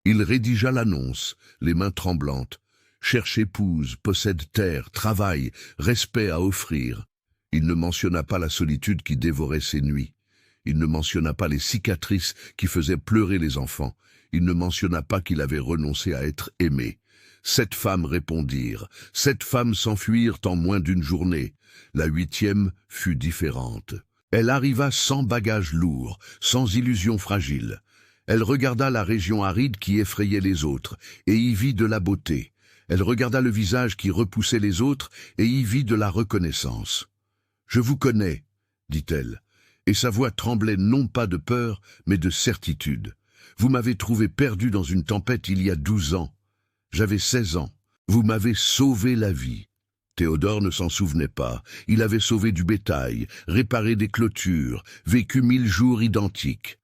Il rédigea l'annonce, les mains tremblantes. Cherche épouse, possède terre, travail, respect à offrir. Il ne mentionna pas la solitude qui dévorait ses nuits. Il ne mentionna pas les cicatrices qui faisaient pleurer les enfants. Il ne mentionna pas qu'il avait renoncé à être aimé. 7 femmes répondirent. 7 femmes s'enfuirent en moins d'une journée. La 8e fut différente. Elle arriva sans bagages lourds, sans illusions fragiles. Elle regarda la région aride qui effrayait les autres, et y vit de la beauté. Elle regarda le visage qui repoussait les autres, et y vit de la reconnaissance. « Je vous connais, dit-elle, et sa voix tremblait non pas de peur, mais de certitude. Vous m'avez trouvé perdu dans une tempête il y a 12 ans. J'avais 16 ans. Vous m'avez sauvé la vie. » Théodore ne s'en souvenait pas. Il avait sauvé du bétail, réparé des clôtures, vécu 1000 jours identiques.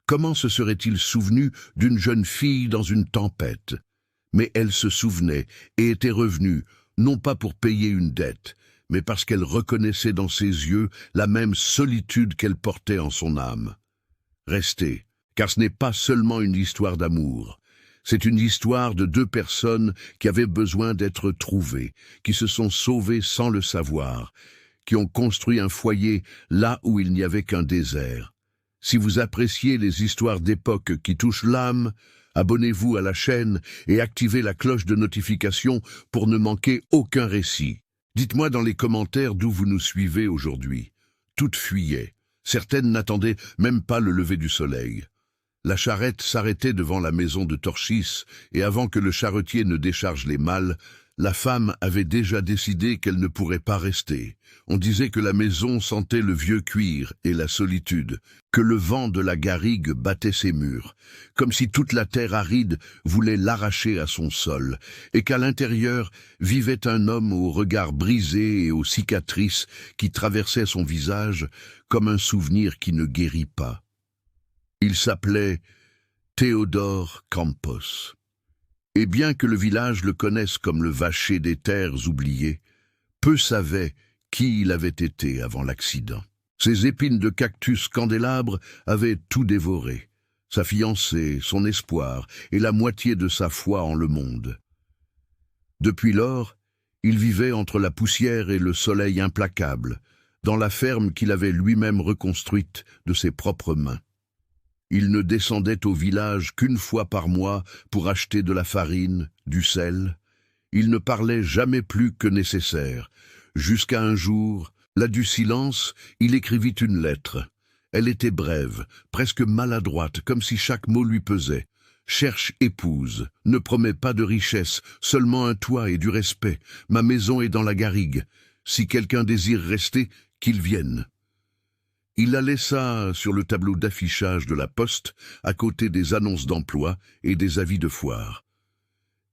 Comment se serait-il souvenu d'une jeune fille dans une tempête? Mais elle se souvenait et était revenue, non pas pour payer une dette, mais parce qu'elle reconnaissait dans ses yeux la même solitude qu'elle portait en son âme. Restez, car ce n'est pas seulement une histoire d'amour. C'est une histoire de 2 personnes qui avaient besoin d'être trouvées, qui se sont sauvées sans le savoir, qui ont construit un foyer là où il n'y avait qu'un désert. Si vous appréciez les histoires d'époque qui touchent l'âme, abonnez-vous à la chaîne et activez la cloche de notification pour ne manquer aucun récit. Dites-moi dans les commentaires d'où vous nous suivez aujourd'hui. Toutes fuyaient. Certaines n'attendaient même pas le lever du soleil. La charrette s'arrêtait devant la maison de Torchis, et avant que le charretier ne décharge les malles, la femme avait déjà décidé qu'elle ne pourrait pas rester. On disait que la maison sentait le vieux cuir et la solitude, que le vent de la garrigue battait ses murs, comme si toute la terre aride voulait l'arracher à son sol, et qu'à l'intérieur vivait un homme au regard brisé et aux cicatrices qui traversaient son visage comme un souvenir qui ne guérit pas. Il s'appelait Théodore Campos. Et bien que le village le connaisse comme le vacher des terres oubliées, peu savaient qui il avait été avant l'accident. Ses épines de cactus candélabre avaient tout dévoré, sa fiancée, son espoir et la moitié de sa foi en le monde. Depuis lors, il vivait entre la poussière et le soleil implacable, dans la ferme qu'il avait lui-même reconstruite de ses propres mains. Il ne descendait au village qu'une fois par mois pour acheter de la farine, du sel. Il ne parlait jamais plus que nécessaire. Jusqu'à un jour, là du silence, il écrivit une lettre. Elle était brève, presque maladroite, comme si chaque mot lui pesait. « Cherche épouse, ne promets pas de richesse, seulement un toit et du respect. Ma maison est dans la garrigue. Si quelqu'un désire rester, qu'il vienne. » Il la laissa sur le tableau d'affichage de la poste, à côté des annonces d'emploi et des avis de foire.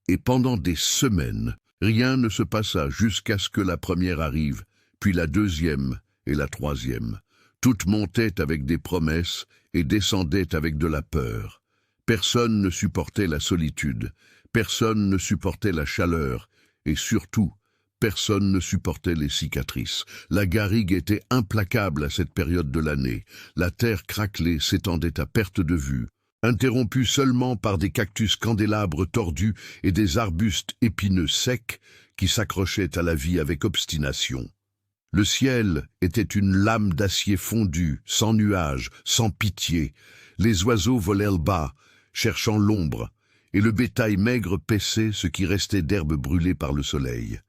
Et pendant des semaines, rien ne se passa jusqu'à ce que la première arrive, puis la deuxième et la troisième. Toutes montaient avec des promesses et descendaient avec de la peur. Personne ne supportait la solitude, personne ne supportait la chaleur, et surtout, personne ne supportait les cicatrices. La garrigue était implacable à cette période de l'année. La terre craquelée s'étendait à perte de vue, interrompue seulement par des cactus candélabres tordus et des arbustes épineux secs qui s'accrochaient à la vie avec obstination. Le ciel était une lame d'acier fondu, sans nuages, sans pitié. Les oiseaux volèrent bas, cherchant l'ombre, et le bétail maigre paissait ce qui restait d'herbe brûlée par le soleil.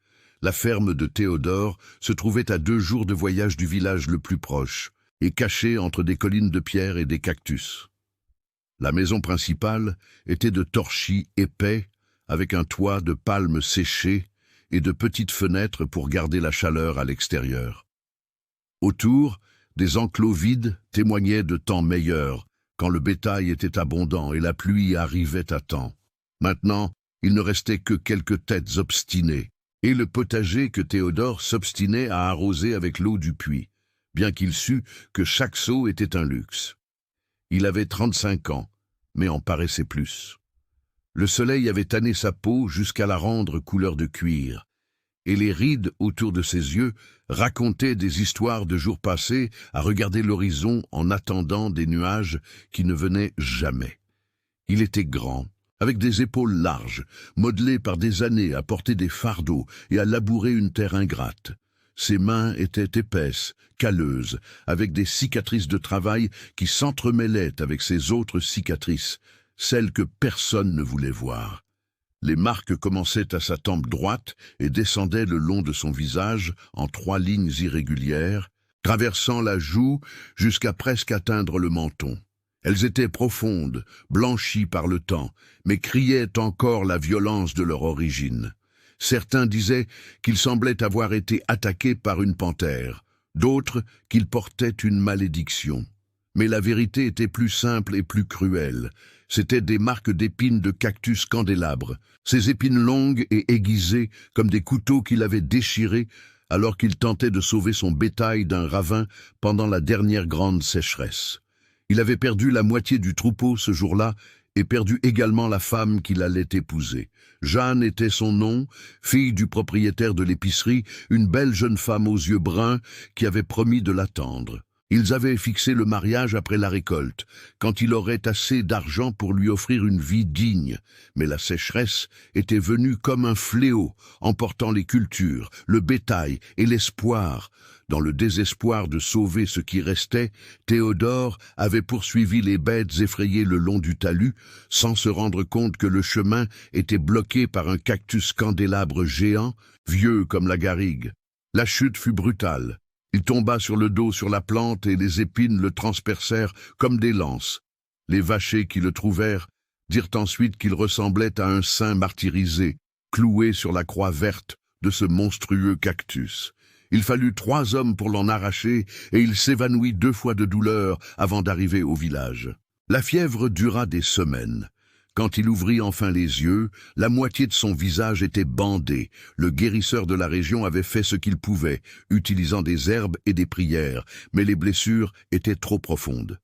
La ferme de Théodore se trouvait à 2 jours de voyage du village le plus proche, et cachée entre des collines de pierre et des cactus. La maison principale était de torchis épais, avec un toit de palmes séchées et de petites fenêtres pour garder la chaleur à l'extérieur. Autour, des enclos vides témoignaient de temps meilleurs, quand le bétail était abondant et la pluie arrivait à temps. Maintenant, il ne restait que quelques têtes obstinées, et le potager que Théodore s'obstinait à arroser avec l'eau du puits, bien qu'il sût que chaque seau était un luxe. Il avait 35 ans, mais en paraissait plus. Le soleil avait tanné sa peau jusqu'à la rendre couleur de cuir, et les rides autour de ses yeux racontaient des histoires de jours passés à regarder l'horizon en attendant des nuages qui ne venaient jamais. Il était grand, avec des épaules larges, modelé par des années à porter des fardeaux et à labourer une terre ingrate. Ses mains étaient épaisses, calleuses, avec des cicatrices de travail qui s'entremêlaient avec ses autres cicatrices, celles que personne ne voulait voir. Les marques commençaient à sa tempe droite et descendaient le long de son visage en 3 lignes irrégulières, traversant la joue jusqu'à presque atteindre le menton. Elles étaient profondes, blanchies par le temps, mais criaient encore la violence de leur origine. Certains disaient qu'il semblait avoir été attaqué par une panthère, d'autres qu'il portait une malédiction. Mais la vérité était plus simple et plus cruelle. C'étaient des marques d'épines de cactus candélabre, ces épines longues et aiguisées comme des couteaux qu'il avait déchirés alors qu'il tentait de sauver son bétail d'un ravin pendant la dernière grande sécheresse. Il avait perdu la moitié du troupeau ce jour-là et perdu également la femme qu'il allait épouser. Jeanne était son nom, fille du propriétaire de l'épicerie, une belle jeune femme aux yeux bruns qui avait promis de l'attendre. Ils avaient fixé le mariage après la récolte, quand il aurait assez d'argent pour lui offrir une vie digne. Mais la sécheresse était venue comme un fléau, emportant les cultures, le bétail et l'espoir. Dans le désespoir de sauver ce qui restait, Théodore avait poursuivi les bêtes effrayées le long du talus, sans se rendre compte que le chemin était bloqué par un cactus candélabre géant, vieux comme la garrigue. La chute fut brutale. Il tomba sur le dos sur la plante et les épines le transpercèrent comme des lances. Les vachers qui le trouvèrent dirent ensuite qu'il ressemblait à un saint martyrisé, cloué sur la croix verte de ce monstrueux cactus. Il fallut 3 hommes pour l'en arracher et il s'évanouit 2 fois de douleur avant d'arriver au village. La fièvre dura des semaines. Quand il ouvrit enfin les yeux, la moitié de son visage était bandée. Le guérisseur de la région avait fait ce qu'il pouvait, utilisant des herbes et des prières, mais les blessures étaient trop profondes.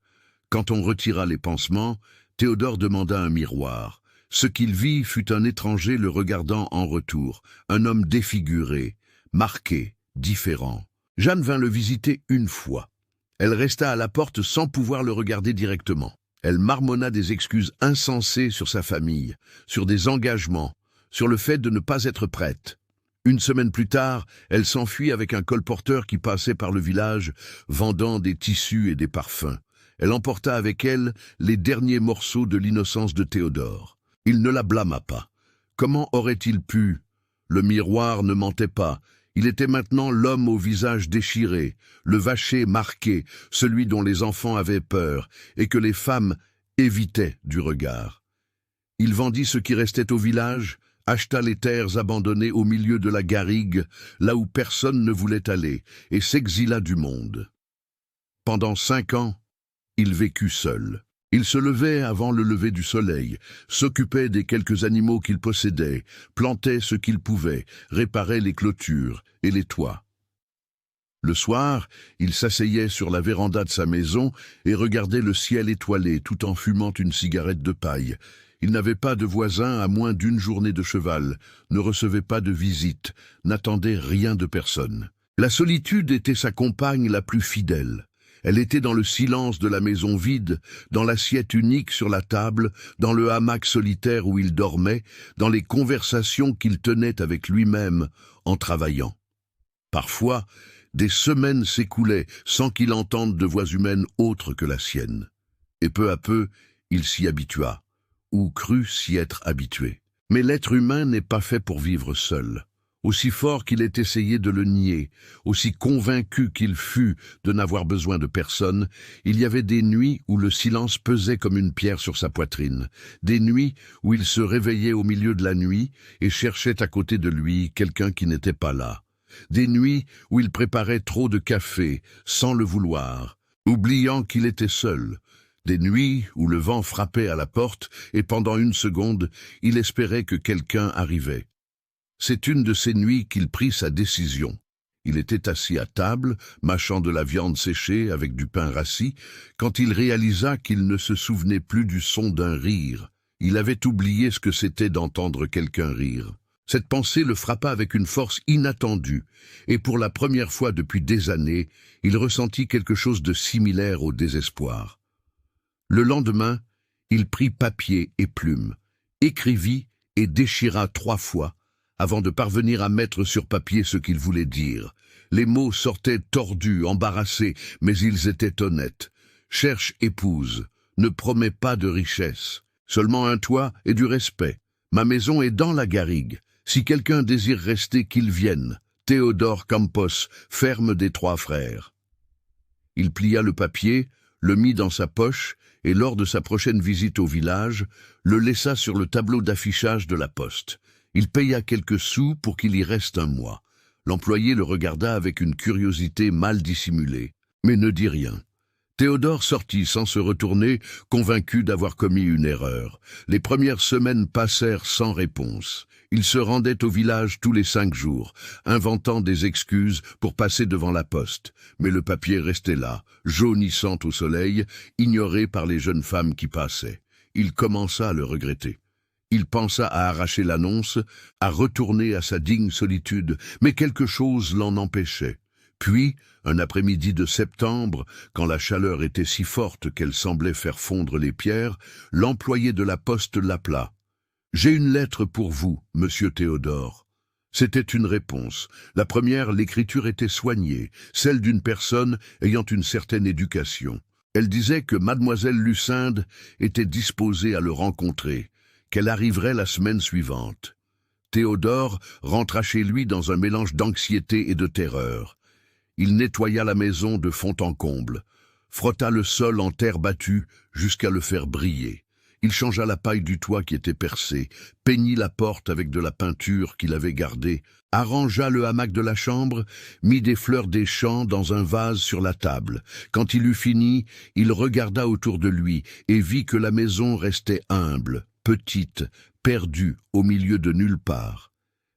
Quand on retira les pansements, Théodore demanda un miroir. Ce qu'il vit fut un étranger le regardant en retour, un homme défiguré, marqué, différent. Jeanne vint le visiter 1 fois. Elle resta à la porte sans pouvoir le regarder directement. Elle marmonna des excuses insensées sur sa famille, sur des engagements, sur le fait de ne pas être prête. 1 semaine plus tard, elle s'enfuit avec un colporteur qui passait par le village, vendant des tissus et des parfums. Elle emporta avec elle les derniers morceaux de l'innocence de Théodore. Il ne la blâma pas. Comment aurait-il pu? Le miroir ne mentait pas. Il était maintenant l'homme au visage déchiré, le vacher marqué, celui dont les enfants avaient peur et que les femmes évitaient du regard. Il vendit ce qui restait au village, acheta les terres abandonnées au milieu de la garrigue, là où personne ne voulait aller, et s'exila du monde. Pendant 5 ans, il vécut seul. Il se levait avant le lever du soleil, s'occupait des quelques animaux qu'il possédait, plantait ce qu'il pouvait, réparait les clôtures et les toits. Le soir, il s'asseyait sur la véranda de sa maison et regardait le ciel étoilé tout en fumant une cigarette de paille. Il n'avait pas de voisins à moins d'1 journée de cheval, ne recevait pas de visites, n'attendait rien de personne. La solitude était sa compagne la plus fidèle. Elle était dans le silence de la maison vide, dans l'assiette unique sur la table, dans le hamac solitaire où il dormait, dans les conversations qu'il tenait avec lui-même en travaillant. Parfois, des semaines s'écoulaient sans qu'il entende de voix humaines autres que la sienne. Et peu à peu, il s'y habitua, ou crut s'y être habitué. Mais l'être humain n'est pas fait pour vivre seul. Aussi fort qu'il ait essayé de le nier, aussi convaincu qu'il fût de n'avoir besoin de personne, il y avait des nuits où le silence pesait comme une pierre sur sa poitrine, des nuits où il se réveillait au milieu de la nuit et cherchait à côté de lui quelqu'un qui n'était pas là, des nuits où il préparait trop de café, sans le vouloir, oubliant qu'il était seul, des nuits où le vent frappait à la porte et pendant 1 seconde, il espérait que quelqu'un arrivait. C'est une de ces nuits qu'il prit sa décision. Il était assis à table, mâchant de la viande séchée avec du pain rassis, quand il réalisa qu'il ne se souvenait plus du son d'un rire. Il avait oublié ce que c'était d'entendre quelqu'un rire. Cette pensée le frappa avec une force inattendue, et pour la première fois depuis des années, il ressentit quelque chose de similaire au désespoir. Le lendemain, il prit papier et plume. écrivit et déchira 3 fois, avant de parvenir à mettre sur papier ce qu'il voulait dire. Les mots sortaient tordus, embarrassés, mais ils étaient honnêtes. Cherche épouse, ne promets pas de richesse, seulement un toit et du respect. Ma maison est dans la garrigue. Si quelqu'un désire rester, qu'il vienne. Théodore Campos, ferme des 3 frères. Il plia le papier, le mit dans sa poche, et lors de sa prochaine visite au village, le laissa sur le tableau d'affichage de la poste. Il paya quelques sous pour qu'il y reste 1 mois. L'employé le regarda avec une curiosité mal dissimulée, mais ne dit rien. Théodore sortit sans se retourner, convaincu d'avoir commis une erreur. Les premières semaines passèrent sans réponse. Il se rendait au village tous les 5 jours, inventant des excuses pour passer devant la poste. Mais le papier restait là, jaunissant au soleil, ignoré par les jeunes femmes qui passaient. Il commença à le regretter. Il pensa à arracher l'annonce, à retourner à sa digne solitude, mais quelque chose l'en empêchait. Puis, un après-midi de septembre, quand la chaleur était si forte qu'elle semblait faire fondre les pierres, l'employé de la poste l'appela. « J'ai une lettre pour vous, monsieur Théodore. » C'était une réponse. La première, l'écriture était soignée, celle d'une personne ayant une certaine éducation. Elle disait que mademoiselle Lucinde était disposée à le rencontrer, qu'elle arriverait la semaine suivante. Théodore rentra chez lui dans un mélange d'anxiété et de terreur. Il nettoya la maison de fond en comble, frotta le sol en terre battue jusqu'à le faire briller. Il changea la paille du toit qui était percée, peignit la porte avec de la peinture qu'il avait gardée, arrangea le hamac de la chambre, mit des fleurs des champs dans un vase sur la table. Quand il eut fini, il regarda autour de lui et vit que la maison restait humble, petite, perdue au milieu de nulle part.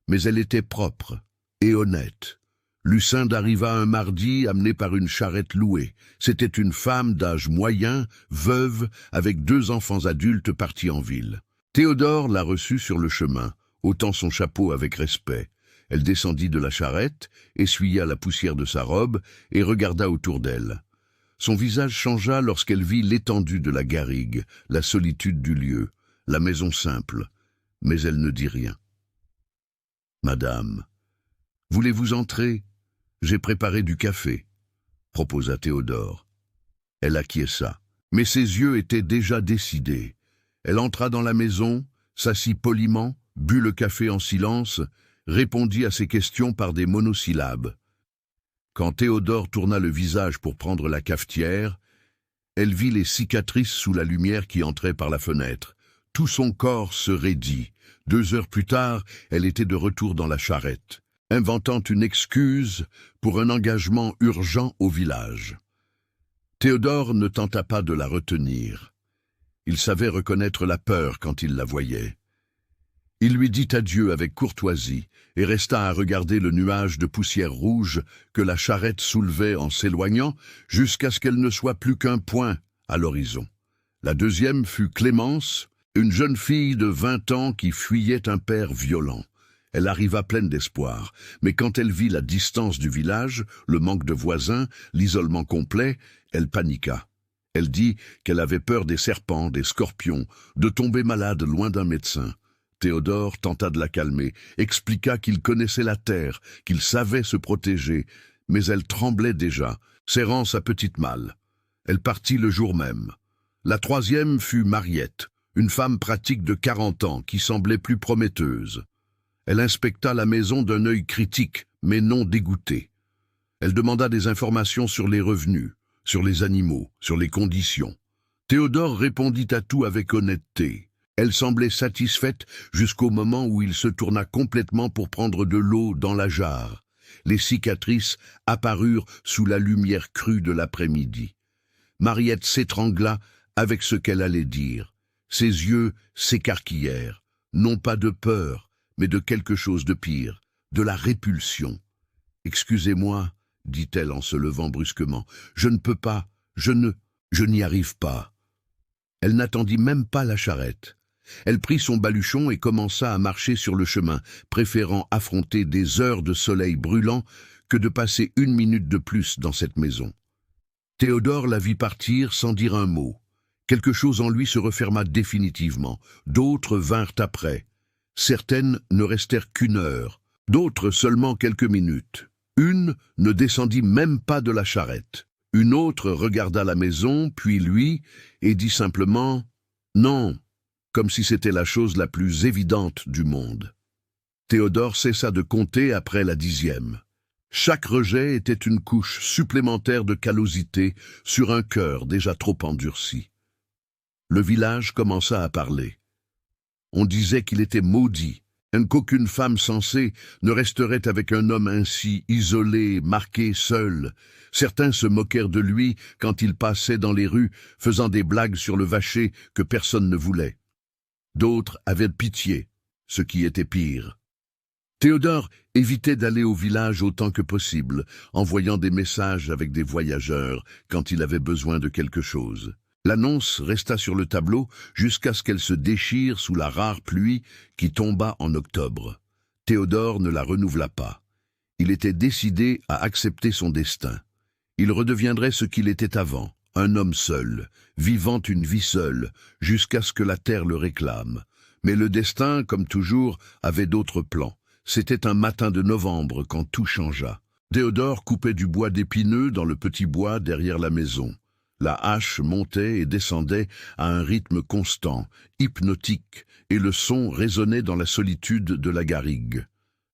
Mais elle était propre et honnête. Lucinde arriva un mardi, amenée par une charrette louée. C'était une femme d'âge moyen, veuve, avec 2 enfants adultes partis en ville. Théodore la reçut sur le chemin, ôtant son chapeau avec respect. Elle descendit de la charrette, essuya la poussière de sa robe et regarda autour d'elle. Son visage changea lorsqu'elle vit l'étendue de la garrigue, la solitude du lieu, la maison simple, mais elle ne dit rien. « Madame, voulez-vous entrer ? J'ai préparé du café, » proposa Théodore. Elle acquiesça, mais ses yeux étaient déjà décidés. Elle entra dans la maison, s'assit poliment, but le café en silence, répondit à ses questions par des monosyllabes. Quand Théodore tourna le visage pour prendre la cafetière, elle vit les cicatrices sous la lumière qui entrait par la fenêtre. Tout son corps se raidit. 2 heures plus tard, elle était de retour dans la charrette, inventant une excuse pour un engagement urgent au village. Théodore ne tenta pas de la retenir. Il savait reconnaître la peur quand il la voyait. Il lui dit adieu avec courtoisie et resta à regarder le nuage de poussière rouge que la charrette soulevait en s'éloignant jusqu'à ce qu'elle ne soit plus qu'un point à l'horizon. La deuxième fut Clémence, une jeune fille de 20 ans qui fuyait un père violent. Elle arriva pleine d'espoir, mais quand elle vit la distance du village, le manque de voisins, l'isolement complet, elle paniqua. Elle dit qu'elle avait peur des serpents, des scorpions, de tomber malade loin d'un médecin. Théodore tenta de la calmer, expliqua qu'il connaissait la terre, qu'il savait se protéger, mais elle tremblait déjà, serrant sa petite malle. Elle partit le jour même. La troisième fut Mariette, une femme pratique de 40 ans qui semblait plus prometteuse. Elle inspecta la maison d'un œil critique, mais non dégoûté. Elle demanda des informations sur les revenus, sur les animaux, sur les conditions. Théodore répondit à tout avec honnêteté. Elle semblait satisfaite jusqu'au moment où il se tourna complètement pour prendre de l'eau dans la jarre. Les cicatrices apparurent sous la lumière crue de l'après-midi. Mariette s'étrangla avec ce qu'elle allait dire. Ses yeux s'écarquillèrent, non pas de peur, mais de quelque chose de pire, de la répulsion. « Excusez-moi, » dit-elle en se levant brusquement, « je ne peux pas, je n'y arrive pas. » Elle n'attendit même pas la charrette. Elle prit son baluchon et commença à marcher sur le chemin, préférant affronter des heures de soleil brûlant que de passer 1 minute de plus dans cette maison. Théodore la vit partir sans dire un mot. Quelque chose en lui se referma définitivement. D'autres vinrent après. Certaines ne restèrent qu'une heure, d'autres seulement quelques minutes. Une ne descendit même pas de la charrette. Une autre regarda la maison, puis lui, et dit simplement « Non », comme si c'était la chose la plus évidente du monde. Théodore cessa de compter après la 10e. Chaque rejet était une couche supplémentaire de callosité sur un cœur déjà trop endurci. Le village commença à parler. On disait qu'il était maudit, et qu'aucune femme sensée ne resterait avec un homme ainsi isolé, marqué, seul. Certains se moquèrent de lui quand il passait dans les rues, faisant des blagues sur le vacher que personne ne voulait. D'autres avaient pitié, ce qui était pire. Théodore évitait d'aller au village autant que possible, envoyant des messages avec des voyageurs quand il avait besoin de quelque chose. L'annonce resta sur le tableau jusqu'à ce qu'elle se déchire sous la rare pluie qui tomba en octobre. Théodore ne la renouvela pas. Il était décidé à accepter son destin. Il redeviendrait ce qu'il était avant, un homme seul, vivant une vie seule, jusqu'à ce que la terre le réclame. Mais le destin, comme toujours, avait d'autres plans. C'était un matin de novembre quand tout changea. Théodore coupait du bois d'épineux dans le petit bois derrière la maison. La hache montait et descendait à un rythme constant, hypnotique, et le son résonnait dans la solitude de la garrigue.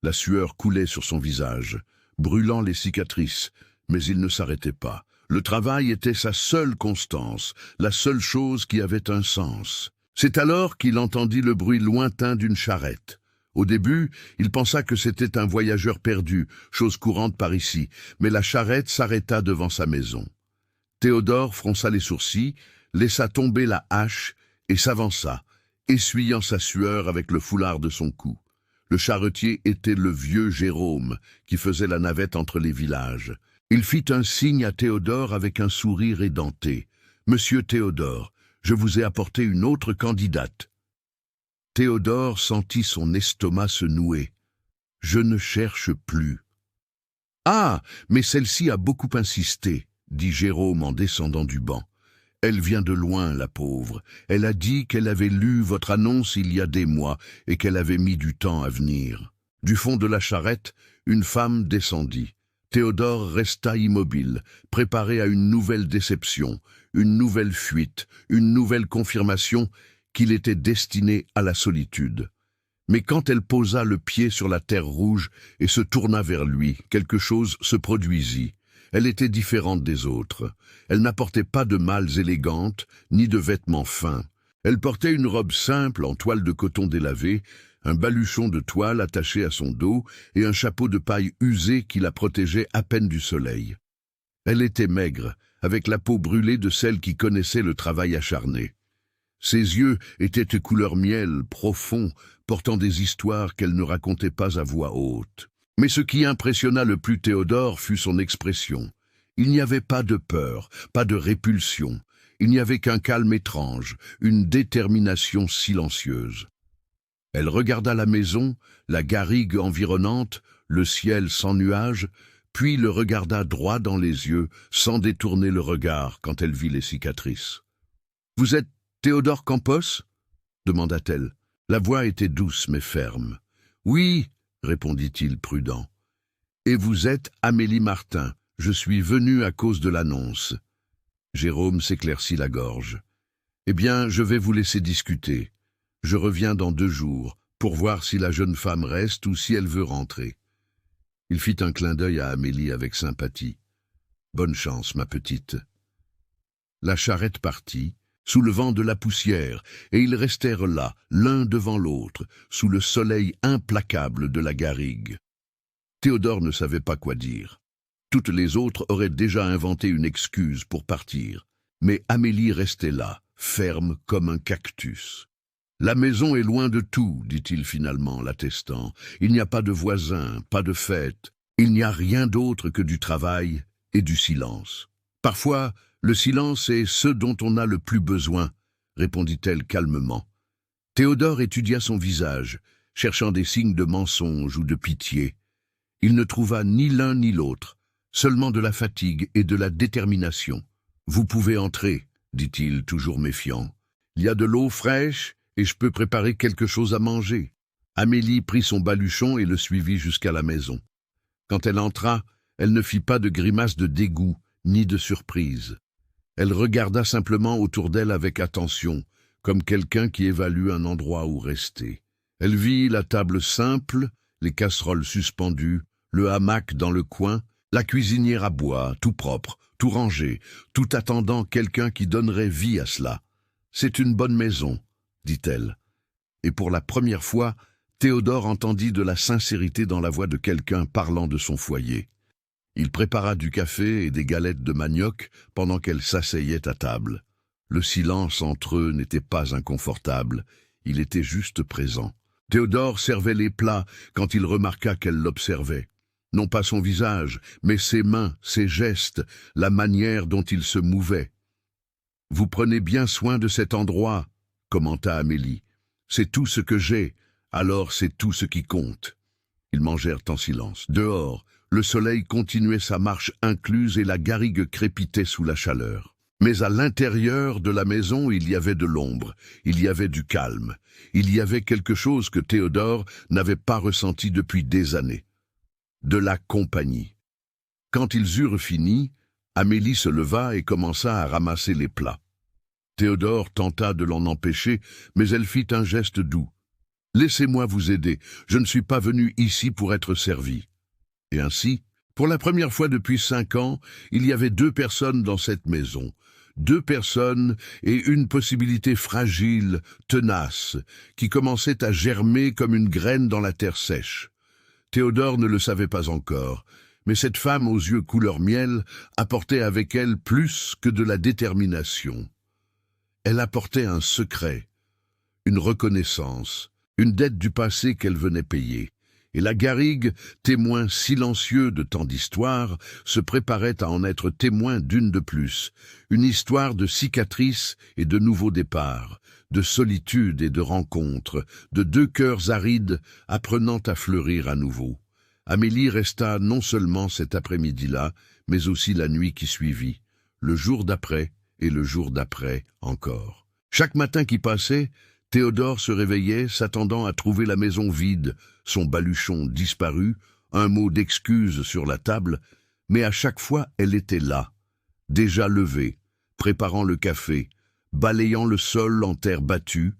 La sueur coulait sur son visage, brûlant les cicatrices, mais il ne s'arrêtait pas. Le travail était sa seule constance, la seule chose qui avait un sens. C'est alors qu'il entendit le bruit lointain d'une charrette. Au début, il pensa que c'était un voyageur perdu, chose courante par ici, mais la charrette s'arrêta devant sa maison. Théodore fronça les sourcils, laissa tomber la hache et s'avança, essuyant sa sueur avec le foulard de son cou. Le charretier était le vieux Jérôme, qui faisait la navette entre les villages. Il fit un signe à Théodore avec un sourire édenté. « Monsieur Théodore, je vous ai apporté une autre candidate. » Théodore sentit son estomac se nouer. « Je ne cherche plus. »« Ah, mais celle-ci a beaucoup insisté, » dit Jérôme en descendant du banc. « Elle vient de loin, la pauvre. Elle a dit qu'elle avait lu votre annonce il y a des mois et qu'elle avait mis du temps à venir. » Du fond de la charrette, une femme descendit. Théodore resta immobile, préparé à une nouvelle déception, une nouvelle fuite, une nouvelle confirmation qu'il était destiné à la solitude. Mais quand elle posa le pied sur la terre rouge et se tourna vers lui, quelque chose se produisit. Elle était différente des autres. Elle n'apportait pas de malles élégantes, ni de vêtements fins. Elle portait une robe simple en toile de coton délavé, un baluchon de toile attaché à son dos et un chapeau de paille usé qui la protégeait à peine du soleil. Elle était maigre, avec la peau brûlée de celle qui connaissait le travail acharné. Ses yeux étaient de couleur miel, profonds, portant des histoires qu'elle ne racontait pas à voix haute. Mais ce qui impressionna le plus Théodore fut son expression. Il n'y avait pas de peur, pas de répulsion. Il n'y avait qu'un calme étrange, une détermination silencieuse. Elle regarda la maison, la garrigue environnante, le ciel sans nuages, puis le regarda droit dans les yeux, sans détourner le regard quand elle vit les cicatrices. « Vous êtes Théodore Campos » demanda-t-elle. La voix était douce mais ferme. « Oui » répondit-il prudent. « Et vous êtes Amélie Martin. Je suis venu à cause de l'annonce. » Jérôme s'éclaircit la gorge. « Eh bien, je vais vous laisser discuter. Je reviens dans 2 jours, pour voir si la jeune femme reste ou si elle veut rentrer. » Il fit un clin d'œil à Amélie avec sympathie. « Bonne chance, ma petite. » La charrette partit, soulevant de la poussière, et ils restèrent là, l'un devant l'autre, sous le soleil implacable de la garrigue. Théodore ne savait pas quoi dire. Toutes les autres auraient déjà inventé une excuse pour partir, mais Amélie restait là, ferme comme un cactus. « La maison est loin de tout, dit-il finalement, l'attestant. Il n'y a pas de voisins, pas de fête. Il n'y a rien d'autre que du travail et du silence. Parfois, le silence est ce dont on a le plus besoin, répondit-elle calmement. Théodore étudia son visage, cherchant des signes de mensonge ou de pitié. Il ne trouva ni l'un ni l'autre, seulement de la fatigue et de la détermination. « Vous pouvez entrer » dit-il, toujours méfiant. « Il y a de l'eau fraîche et je peux préparer quelque chose à manger. » Amélie prit son baluchon et le suivit jusqu'à la maison. Quand elle entra, elle ne fit pas de grimace de dégoût ni de surprise. Elle regarda simplement autour d'elle avec attention, comme quelqu'un qui évalue un endroit où rester. Elle vit la table simple, les casseroles suspendues, le hamac dans le coin, la cuisinière à bois, tout propre, tout rangé, tout attendant quelqu'un qui donnerait vie à cela. « C'est une bonne maison, » dit-elle. Et pour la première fois, Théodore entendit de la sincérité dans la voix de quelqu'un parlant de son foyer. Il prépara du café et des galettes de manioc pendant qu'elle s'asseyait à table. Le silence entre eux n'était pas inconfortable, il était juste présent. Théodore servait les plats quand il remarqua qu'elle l'observait. Non pas son visage, mais ses mains, ses gestes, la manière dont il se mouvait. « Vous prenez bien soin de cet endroit, » commenta Amélie. « C'est tout ce que j'ai, alors c'est tout ce qui compte. » Ils mangèrent en silence. Dehors, le soleil continuait sa marche incluse et la garrigue crépitait sous la chaleur. Mais à l'intérieur de la maison, il y avait de l'ombre, il y avait du calme, il y avait quelque chose que Théodore n'avait pas ressenti depuis des années. De la compagnie. Quand ils eurent fini, Amélie se leva et commença à ramasser les plats. Théodore tenta de l'en empêcher, mais elle fit un geste doux. « Laissez-moi vous aider, je ne suis pas venu ici pour être servi. » Et ainsi, pour la première fois depuis 5 ans, il y avait 2 personnes dans cette maison. 2 personnes et une possibilité fragile, tenace, qui commençait à germer comme une graine dans la terre sèche. Théodore ne le savait pas encore, mais cette femme aux yeux couleur miel apportait avec elle plus que de la détermination. Elle apportait un secret, une reconnaissance, une dette du passé qu'elle venait payer. Et la garrigue, témoin silencieux de tant d'histoires, se préparait à en être témoin d'une de plus, une histoire de cicatrices et de nouveaux départs, de solitude et de rencontres, de 2 cœurs arides apprenant à fleurir à nouveau. Amélie resta non seulement cet après-midi-là, mais aussi la nuit qui suivit, le jour d'après et le jour d'après encore. Chaque matin qui passait, Théodore se réveillait, s'attendant à trouver la maison vide, son baluchon disparu, un mot d'excuse sur la table, mais à chaque fois elle était là, déjà levée, préparant le café, balayant le sol en terre battue,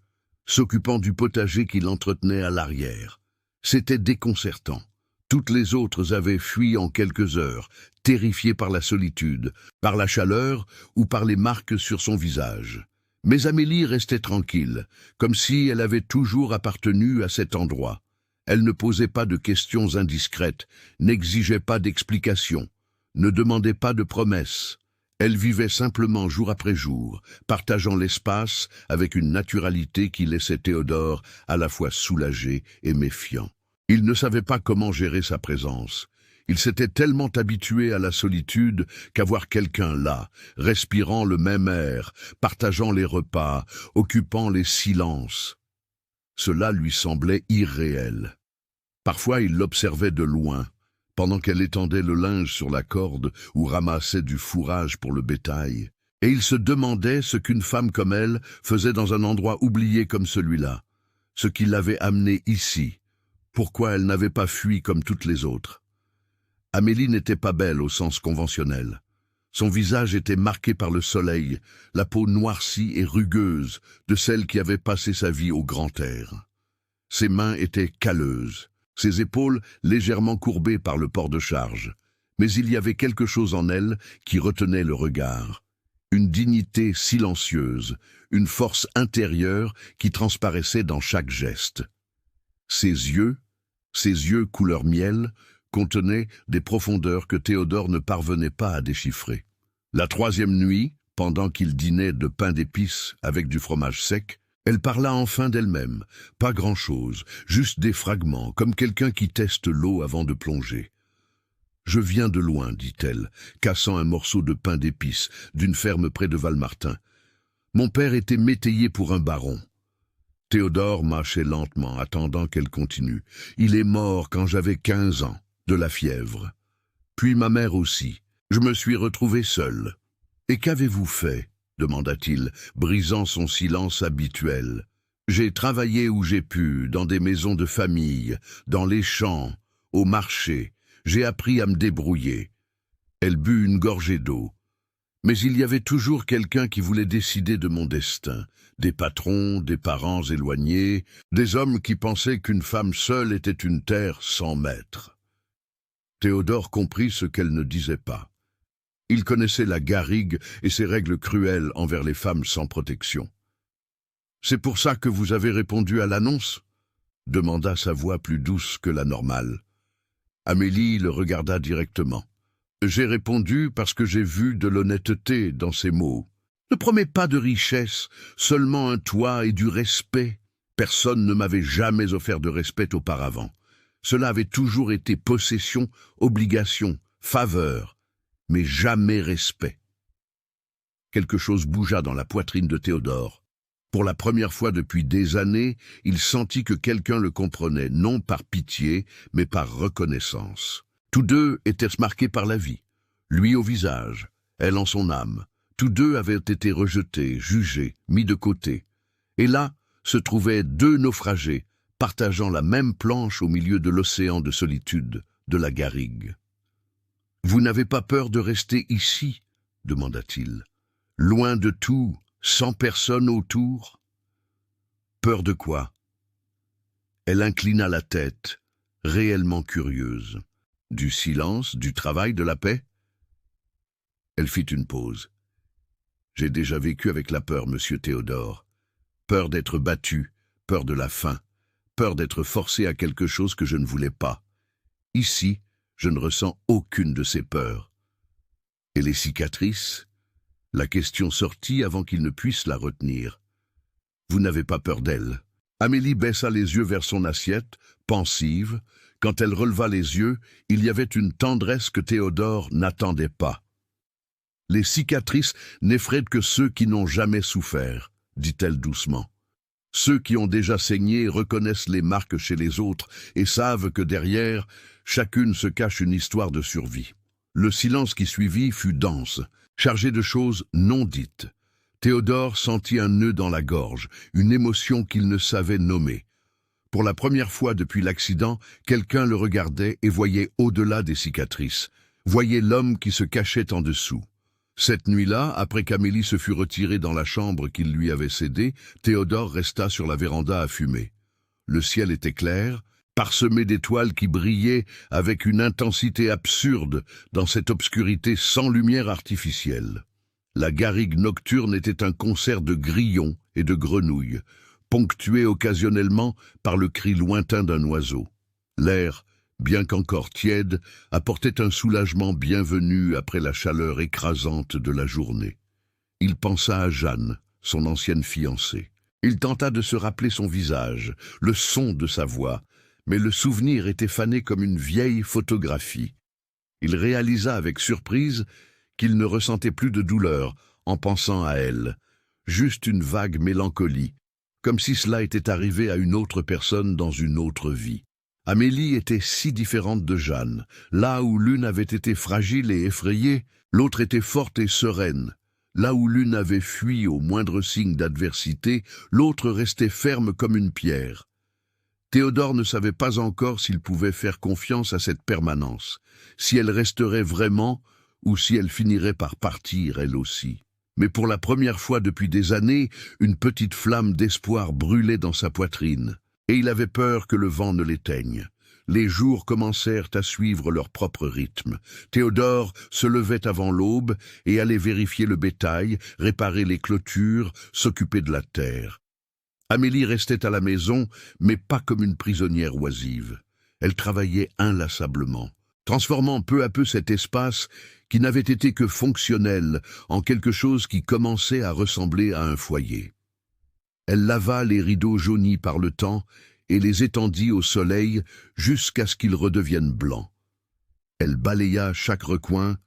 s'occupant du potager qu'il entretenait à l'arrière. C'était déconcertant. Toutes les autres avaient fui en quelques heures, terrifiées par la solitude, par la chaleur ou par les marques sur son visage. Mais Amélie restait tranquille, comme si elle avait toujours appartenu à cet endroit. Elle ne posait pas de questions indiscrètes, n'exigeait pas d'explications, ne demandait pas de promesses. Elle vivait simplement jour après jour, partageant l'espace avec une naturalité qui laissait Théodore à la fois soulagé et méfiant. Il ne savait pas comment gérer sa présence. Il s'était tellement habitué à la solitude qu'avoir quelqu'un là, respirant le même air, partageant les repas, occupant les silences, cela lui semblait irréel. Parfois il l'observait de loin, pendant qu'elle étendait le linge sur la corde ou ramassait du fourrage pour le bétail, et il se demandait ce qu'une femme comme elle faisait dans un endroit oublié comme celui-là, ce qui l'avait amenée ici, pourquoi elle n'avait pas fui comme toutes les autres. Amélie n'était pas belle au sens conventionnel. Son visage était marqué par le soleil, la peau noircie et rugueuse de celle qui avait passé sa vie au grand air. Ses mains étaient calleuses, ses épaules légèrement courbées par le port de charge, mais il y avait quelque chose en elle qui retenait le regard. Une dignité silencieuse, une force intérieure qui transparaissait dans chaque geste. Ses yeux couleur miel, contenaient des profondeurs que Théodore ne parvenait pas à déchiffrer. La 3e nuit, pendant qu'il dînait de pain d'épices avec du fromage sec, elle parla enfin d'elle-même, pas grand-chose, juste des fragments, comme quelqu'un qui teste l'eau avant de plonger. « Je viens de loin, dit-elle, cassant un morceau de pain d'épices d'une ferme près de Valmartin. Mon père était métayer pour un baron. » Théodore marchait lentement, attendant qu'elle continue. « Il est mort quand j'avais 15 ans, de la fièvre. Puis ma mère aussi. Je me suis retrouvé seul. Et qu'avez-vous fait » demanda-t-il, brisant son silence habituel. « J'ai travaillé où j'ai pu, dans des maisons de famille, dans les champs, au marché. J'ai appris à me débrouiller. » Elle but une gorgée d'eau. Mais il y avait toujours quelqu'un qui voulait décider de mon destin. Des patrons, des parents éloignés, des hommes qui pensaient qu'une femme seule était une terre sans maître. Théodore comprit ce qu'elle ne disait pas. Il connaissait la garrigue et ses règles cruelles envers les femmes sans protection. « C'est pour ça que vous avez répondu à l'annonce » demanda sa voix plus douce que la normale. Amélie le regarda directement. « J'ai répondu parce que j'ai vu de l'honnêteté dans ses mots. Ne promets pas de richesse, seulement un toit et du respect. Personne ne m'avait jamais offert de respect auparavant. Cela avait toujours été possession, obligation, faveur, mais jamais respect. » Quelque chose bougea dans la poitrine de Théodore. Pour la première fois depuis des années, il sentit que quelqu'un le comprenait, non par pitié, mais par reconnaissance. Tous deux étaient marqués par la vie, lui au visage, elle en son âme. Tous deux avaient été rejetés, jugés, mis de côté. Et là se trouvaient deux naufragés, partageant la même planche au milieu de l'océan de solitude, de la garrigue. « Vous n'avez pas peur de rester ici ?» demanda-t-il. « Loin de tout, sans personne autour ?» Peur de quoi? Elle inclina la tête, réellement curieuse. Du silence, du travail, de la paix? Elle fit une pause. « J'ai déjà vécu avec la peur, monsieur Théodore. Peur d'être battu, peur de la faim, peur d'être forcé à quelque chose que je ne voulais pas. Ici, je ne ressens aucune de ces peurs. Et les cicatrices? » La question sortit avant qu'il ne puisse la retenir. « Vous n'avez pas peur d'elle ?» Amélie baissa les yeux vers son assiette, pensive. Quand elle releva les yeux, il y avait une tendresse que Théodore n'attendait pas. « Les cicatrices n'effraient que ceux qui n'ont jamais souffert, » dit-elle doucement. « Ceux qui ont déjà saigné reconnaissent les marques chez les autres et savent que derrière, chacune se cache une histoire de survie. » Le silence qui suivit fut dense, chargé de choses non dites. Théodore sentit un nœud dans la gorge, une émotion qu'il ne savait nommer. Pour la première fois depuis l'accident, quelqu'un le regardait et voyait au-delà des cicatrices, voyait l'homme qui se cachait en dessous. Cette nuit-là, après qu'Amélie se fut retirée dans la chambre qu'il lui avait cédée, Théodore resta sur la véranda à fumer. Le ciel était clair, parsemé d'étoiles qui brillaient avec une intensité absurde dans cette obscurité sans lumière artificielle. La garrigue nocturne était un concert de grillons et de grenouilles, ponctué occasionnellement par le cri lointain d'un oiseau. L'air, bien qu'encore tiède, apportait un soulagement bienvenu après la chaleur écrasante de la journée. Il pensa à Jeanne, son ancienne fiancée. Il tenta de se rappeler son visage, le son de sa voix, mais le souvenir était fané comme une vieille photographie. Il réalisa avec surprise qu'il ne ressentait plus de douleur en pensant à elle, juste une vague mélancolie, comme si cela était arrivé à une autre personne dans une autre vie. Amélie était si différente de Jeanne. Là où l'une avait été fragile et effrayée, l'autre était forte et sereine. Là où l'une avait fui au moindre signe d'adversité, l'autre restait ferme comme une pierre. Théodore ne savait pas encore s'il pouvait faire confiance à cette permanence, si elle resterait vraiment ou si elle finirait par partir elle aussi. Mais pour la première fois depuis des années, une petite flamme d'espoir brûlait dans sa poitrine, et il avait peur que le vent ne l'éteigne. Les jours commencèrent à suivre leur propre rythme. Théodore se levait avant l'aube et allait vérifier le bétail, réparer les clôtures, s'occuper de la terre. Amélie restait à la maison, mais pas comme une prisonnière oisive. Elle travaillait inlassablement, transformant peu à peu cet espace qui n'avait été que fonctionnel en quelque chose qui commençait à ressembler à un foyer. Elle lava les rideaux jaunis par le temps et les étendit au soleil jusqu'à ce qu'ils redeviennent blancs. Elle balaya chaque recoin,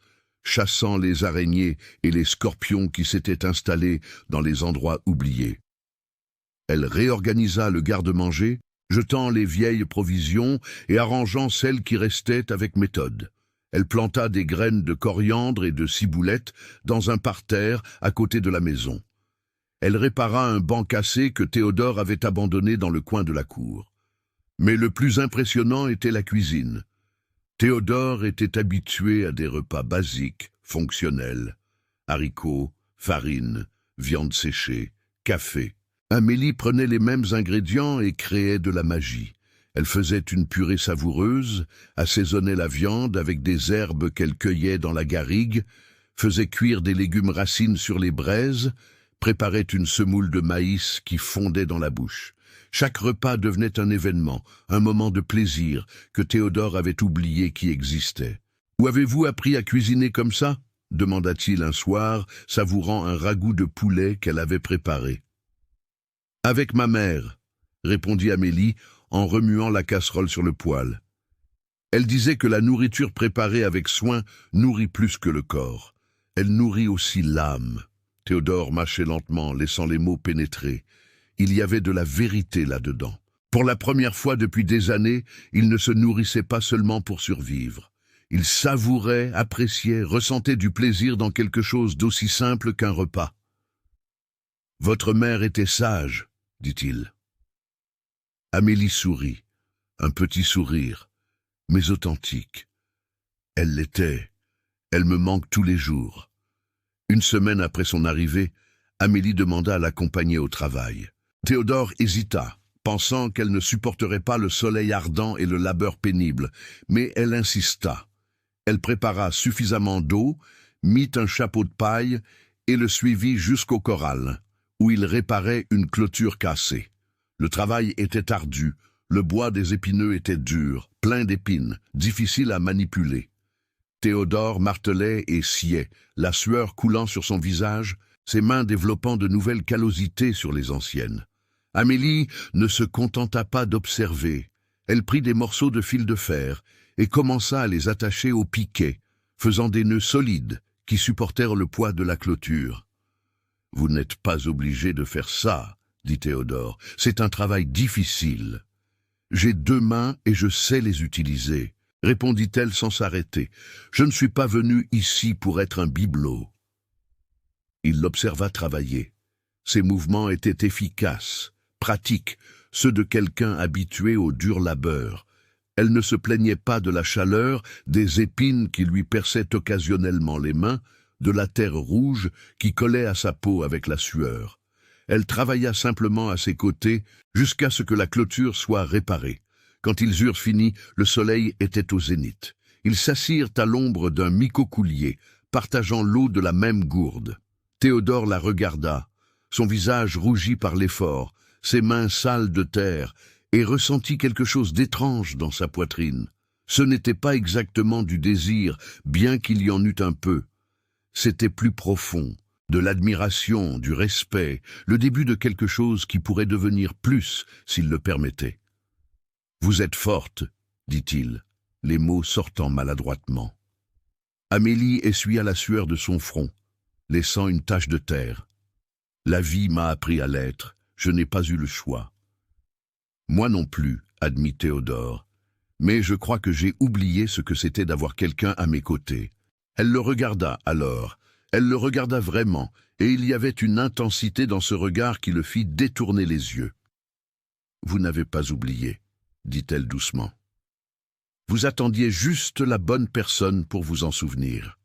chassant les araignées et les scorpions qui s'étaient installés dans les endroits oubliés. Elle réorganisa le garde-manger, jetant les vieilles provisions et arrangeant celles qui restaient avec méthode. Elle planta des graines de coriandre et de ciboulette dans un parterre à côté de la maison. Elle répara un banc cassé que Théodore avait abandonné dans le coin de la cour. Mais le plus impressionnant était la cuisine. Théodore était habitué à des repas basiques, fonctionnels. Haricots, farine, viande séchée, café. Amélie prenait les mêmes ingrédients et créait de la magie. Elle faisait une purée savoureuse, assaisonnait la viande avec des herbes qu'elle cueillait dans la garrigue, faisait cuire des légumes racines sur les braises, préparait une semoule de maïs qui fondait dans la bouche. Chaque repas devenait un événement, un moment de plaisir que Théodore avait oublié qui existait. « Où avez-vous appris à cuisiner comme ça ?» demanda-t-il un soir, savourant un ragoût de poulet qu'elle avait préparé. « Avec ma mère », répondit Amélie en remuant la casserole sur le poêle. Elle disait que la nourriture préparée avec soin nourrit plus que le corps. Elle nourrit aussi l'âme. Théodore mâchait lentement, laissant les mots pénétrer. Il y avait de la vérité là-dedans. Pour la première fois depuis des années, il ne se nourrissait pas seulement pour survivre. Il savourait, appréciait, ressentait du plaisir dans quelque chose d'aussi simple qu'un repas. « Votre mère était sage, » dit-il. Amélie sourit, un petit sourire, mais authentique. Elle l'était. Elle me manque tous les jours. Une semaine après son arrivée, Amélie demanda à l'accompagner au travail. Théodore hésita, pensant qu'elle ne supporterait pas le soleil ardent et le labeur pénible, mais elle insista. Elle prépara suffisamment d'eau, mit un chapeau de paille et le suivit jusqu'au corral, où il réparait une clôture cassée. Le travail était ardu, le bois des épineux était dur, plein d'épines, difficile à manipuler. Théodore martelait et sciait, la sueur coulant sur son visage, ses mains développant de nouvelles callosités sur les anciennes. Amélie ne se contenta pas d'observer. Elle prit des morceaux de fil de fer et commença à les attacher au piquet, faisant des nœuds solides qui supportèrent le poids de la clôture. « Vous n'êtes pas obligé de faire ça, » dit Théodore. « C'est un travail difficile. »« J'ai 2 mains et je sais les utiliser, » répondit-elle sans s'arrêter. « Je ne suis pas venu ici pour être un bibelot. » Il l'observa travailler. Ses mouvements étaient efficaces, pratiques, ceux de quelqu'un habitué au dur labeur. Elle ne se plaignait pas de la chaleur, des épines qui lui perçaient occasionnellement les mains, de la terre rouge qui collait à sa peau avec la sueur. Elle travailla simplement à ses côtés jusqu'à ce que la clôture soit réparée. Quand ils eurent fini, le soleil était au zénith. Ils s'assirent à l'ombre d'un micocoulier, partageant l'eau de la même gourde. Théodore la regarda, son visage rougi par l'effort, ses mains sales de terre, et ressentit quelque chose d'étrange dans sa poitrine. Ce n'était pas exactement du désir, bien qu'il y en eût un peu. C'était plus profond, de l'admiration, du respect, le début de quelque chose qui pourrait devenir plus s'il le permettait. « Vous êtes forte, » dit-il, les mots sortant maladroitement. Amélie essuya la sueur de son front, laissant une tache de terre. « La vie m'a appris à l'être, je n'ai pas eu le choix. »« Moi non plus, » admit Théodore, « mais je crois que j'ai oublié ce que c'était d'avoir quelqu'un à mes côtés. » Elle le regarda alors. Elle le regarda vraiment, et il y avait une intensité dans ce regard qui le fit détourner les yeux. « Vous n'avez pas oublié, » dit-elle doucement. « Vous attendiez juste la bonne personne pour vous en souvenir. »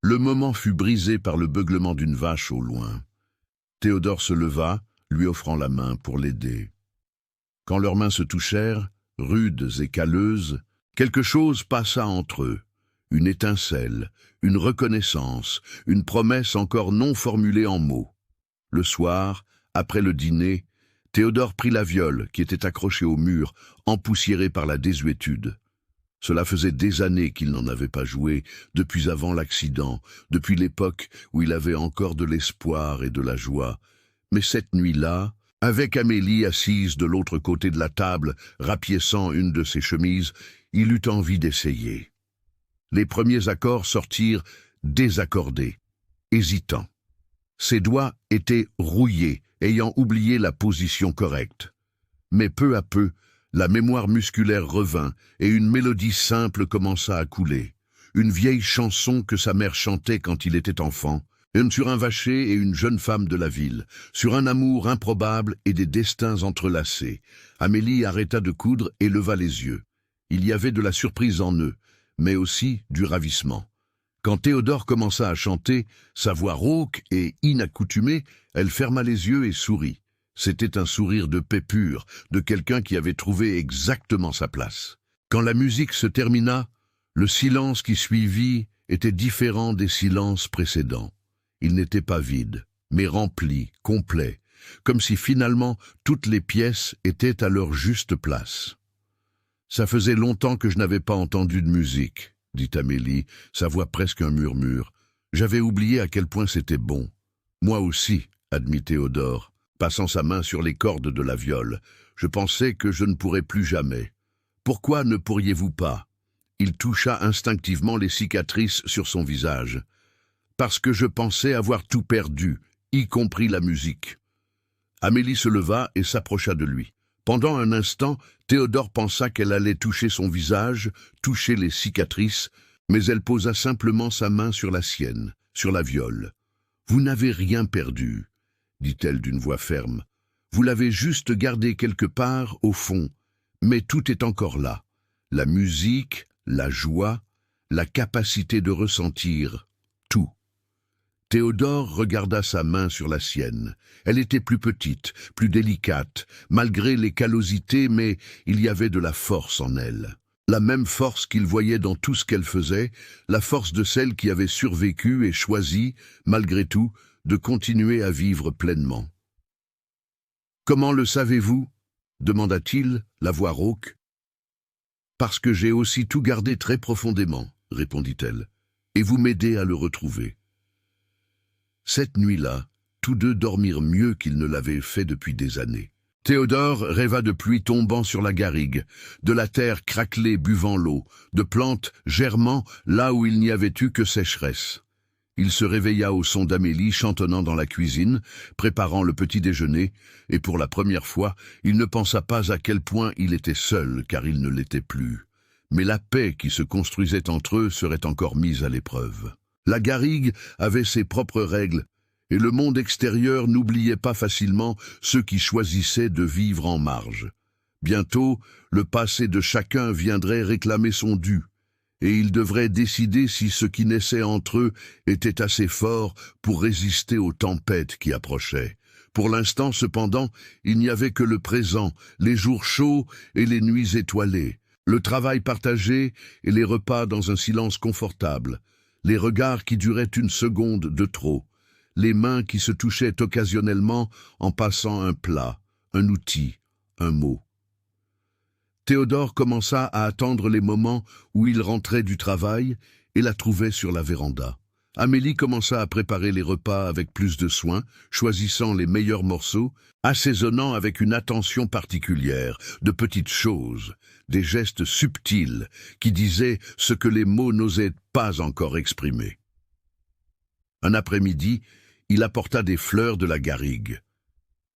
Le moment fut brisé par le beuglement d'une vache au loin. Théodore se leva, lui offrant la main pour l'aider. Quand leurs mains se touchèrent, rudes et calleuses, quelque chose passa entre eux. Une étincelle, une reconnaissance, une promesse encore non formulée en mots. Le soir, après le dîner, Théodore prit la viole qui était accrochée au mur, empoussiérée par la désuétude. Cela faisait des années qu'il n'en avait pas joué, depuis avant l'accident, depuis l'époque où il avait encore de l'espoir et de la joie. Mais cette nuit-là, avec Amélie assise de l'autre côté de la table, rapiéçant une de ses chemises, il eut envie d'essayer. Les premiers accords sortirent désaccordés, hésitants. Ses doigts étaient rouillés, ayant oublié la position correcte. Mais peu à peu, la mémoire musculaire revint et une mélodie simple commença à couler. une vieille chanson que sa mère chantait quand il était enfant, sur un vacher et une jeune femme de la ville, sur un amour improbable et des destins entrelacés. Amélie arrêta de coudre et leva les yeux. Il y avait de la surprise en eux, mais aussi du ravissement. Quand Théodore commença à chanter, sa voix rauque et inaccoutumée, elle ferma les yeux et sourit. C'était un sourire de paix pure, de quelqu'un qui avait trouvé exactement sa place. Quand la musique se termina, le silence qui suivit était différent des silences précédents. Il n'était pas vide, mais rempli, complet, comme si finalement toutes les pièces étaient à leur juste place. « Ça faisait longtemps que je n'avais pas entendu de musique, » dit Amélie, sa voix presque un murmure. « J'avais oublié à quel point c'était bon. »« Moi aussi, » admit Théodore, passant sa main sur les cordes de la viole. « Je pensais que je ne pourrais plus jamais. Pourquoi ne pourriez-vous pas ?» Il toucha instinctivement les cicatrices sur son visage. « Parce que je pensais avoir tout perdu, y compris la musique. » Amélie se leva et s'approcha de lui. Pendant un instant, Théodore pensa qu'elle allait toucher son visage, toucher les cicatrices, mais elle posa simplement sa main sur la sienne, sur la viole. « Vous n'avez rien perdu, » dit-elle d'une voix ferme. « Vous l'avez juste gardé quelque part, au fond, mais tout est encore là. La musique, la joie, la capacité de ressentir, tout. » Théodore regarda sa main sur la sienne. Elle était plus petite, plus délicate, malgré les callosités, mais il y avait de la force en elle. La même force qu'il voyait dans tout ce qu'elle faisait, la force de celle qui avait survécu et choisi, malgré tout, de continuer à vivre pleinement. « Comment le savez-vous » demanda-t-il, la voix rauque. « Parce que j'ai aussi tout gardé très profondément, » répondit-elle, « et vous m'aidez à le retrouver. » Cette nuit-là, tous deux dormirent mieux qu'ils ne l'avaient fait depuis des années. Théodore rêva de pluie tombant sur la garrigue, de la terre craquelée buvant l'eau, de plantes germant là où il n'y avait eu que sécheresse. Il se réveilla au son d'Amélie chantonnant dans la cuisine, préparant le petit déjeuner, et pour la première fois, il ne pensa pas à quel point il était seul, car il ne l'était plus. Mais la paix qui se construisait entre eux serait encore mise à l'épreuve. La garrigue avait ses propres règles, et le monde extérieur n'oubliait pas facilement ceux qui choisissaient de vivre en marge. Bientôt, le passé de chacun viendrait réclamer son dû, et ils devraient décider si ce qui naissait entre eux était assez fort pour résister aux tempêtes qui approchaient. Pour l'instant, cependant, il n'y avait que le présent, les jours chauds et les nuits étoilées, le travail partagé et les repas dans un silence confortable, les regards qui duraient une seconde de trop, les mains qui se touchaient occasionnellement en passant un plat, un outil, un mot. Théodore commença à attendre les moments où il rentrait du travail et la trouvait sur la véranda. Amélie commença à préparer les repas avec plus de soin, choisissant les meilleurs morceaux, assaisonnant avec une attention particulière, de petites choses, des gestes subtils qui disaient ce que les mots n'osaient pas encore exprimer. Un après-midi, il apporta des fleurs de la garrigue.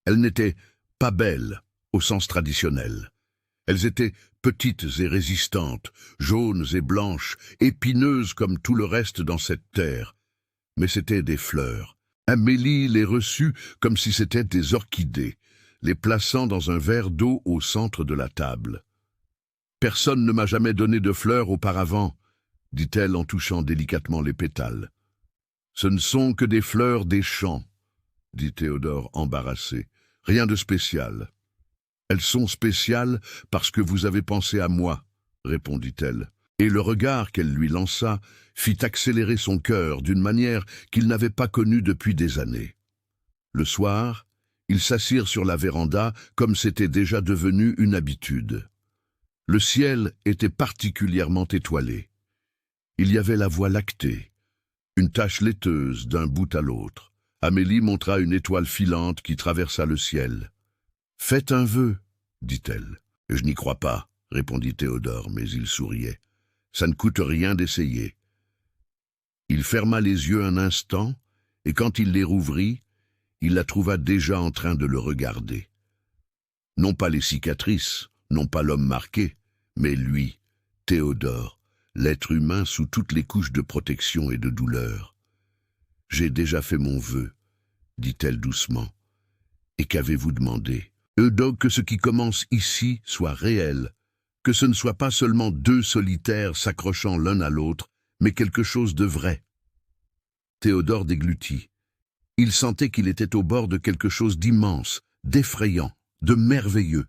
Elles n'étaient pas belles au sens traditionnel. Elles étaient petites et résistantes, jaunes et blanches, épineuses comme tout le reste dans cette terre. Mais c'étaient des fleurs. Amélie les reçut comme si c'étaient des orchidées, les plaçant dans un verre d'eau au centre de la table. « Personne ne m'a jamais donné de fleurs auparavant, » dit-elle en touchant délicatement les pétales. « Ce ne sont que des fleurs des champs, » dit Théodore embarrassé. « Rien de spécial. »« Elles sont spéciales parce que vous avez pensé à moi, » répondit-elle. Et le regard qu'elle lui lança fit accélérer son cœur d'une manière qu'il n'avait pas connue depuis des années. Le soir, ils s'assirent sur la véranda comme c'était déjà devenu une habitude. Le ciel était particulièrement étoilé. Il y avait la Voie lactée, une tache laiteuse d'un bout à l'autre. Amélie montra une étoile filante qui traversa le ciel. « Faites un vœu, » dit-elle. « Je n'y crois pas, » répondit Théodore, mais il souriait. « Ça ne coûte rien d'essayer. » Il ferma les yeux un instant, et quand il les rouvrit, il la trouva déjà en train de le regarder. Non pas les cicatrices, non pas l'homme marqué, mais lui, Théodore, l'être humain sous toutes les couches de protection et de douleur. « J'ai déjà fait mon vœu, dit-elle doucement. Et qu'avez-vous demandé? Donc que ce qui commence ici soit réel, que ce ne soit pas seulement deux solitaires s'accrochant l'un à l'autre, mais quelque chose de vrai. » Théodore déglutit. Il sentait qu'il était au bord de quelque chose d'immense, d'effrayant, de merveilleux.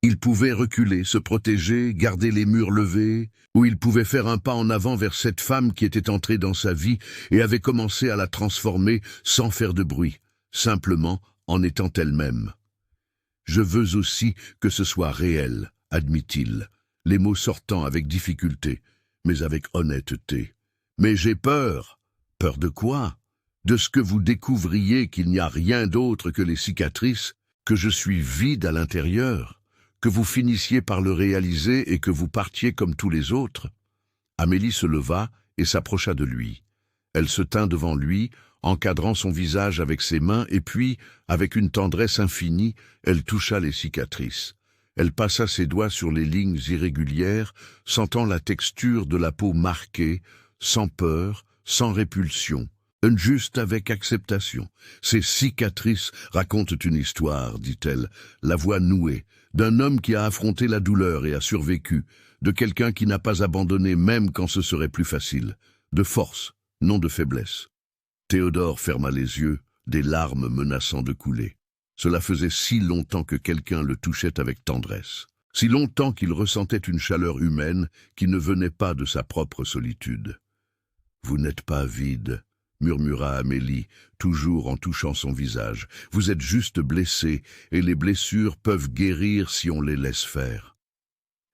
Il pouvait reculer, se protéger, garder les murs levés, ou il pouvait faire un pas en avant vers cette femme qui était entrée dans sa vie et avait commencé à la transformer sans faire de bruit, simplement en étant elle-même. « Je veux aussi que ce soit réel, admit-il, les mots sortant avec difficulté, mais avec honnêteté. Mais j'ai peur. Peur de quoi? De ce que vous découvriez qu'il n'y a rien d'autre que les cicatrices, que je suis vide à l'intérieur, que vous finissiez par le réaliser et que vous partiez comme tous les autres. » Amélie se leva et s'approcha de lui. Elle se tint devant lui, encadrant son visage avec ses mains, et puis, avec une tendresse infinie, elle toucha les cicatrices. Elle passa ses doigts sur les lignes irrégulières, sentant la texture de la peau marquée, sans peur, sans répulsion, juste avec acceptation. « Ces cicatrices racontent une histoire, dit-elle, la voix nouée, d'un homme qui a affronté la douleur et a survécu, de quelqu'un qui n'a pas abandonné même quand ce serait plus facile, de force, non de faiblesse. » Théodore ferma les yeux, des larmes menaçant de couler. Cela faisait si longtemps que quelqu'un le touchait avec tendresse, si longtemps qu'il ressentait une chaleur humaine qui ne venait pas de sa propre solitude. « Vous n'êtes pas vide, » murmura Amélie, toujours en touchant son visage. « Vous êtes juste blessé, et les blessures peuvent guérir si on les laisse faire. »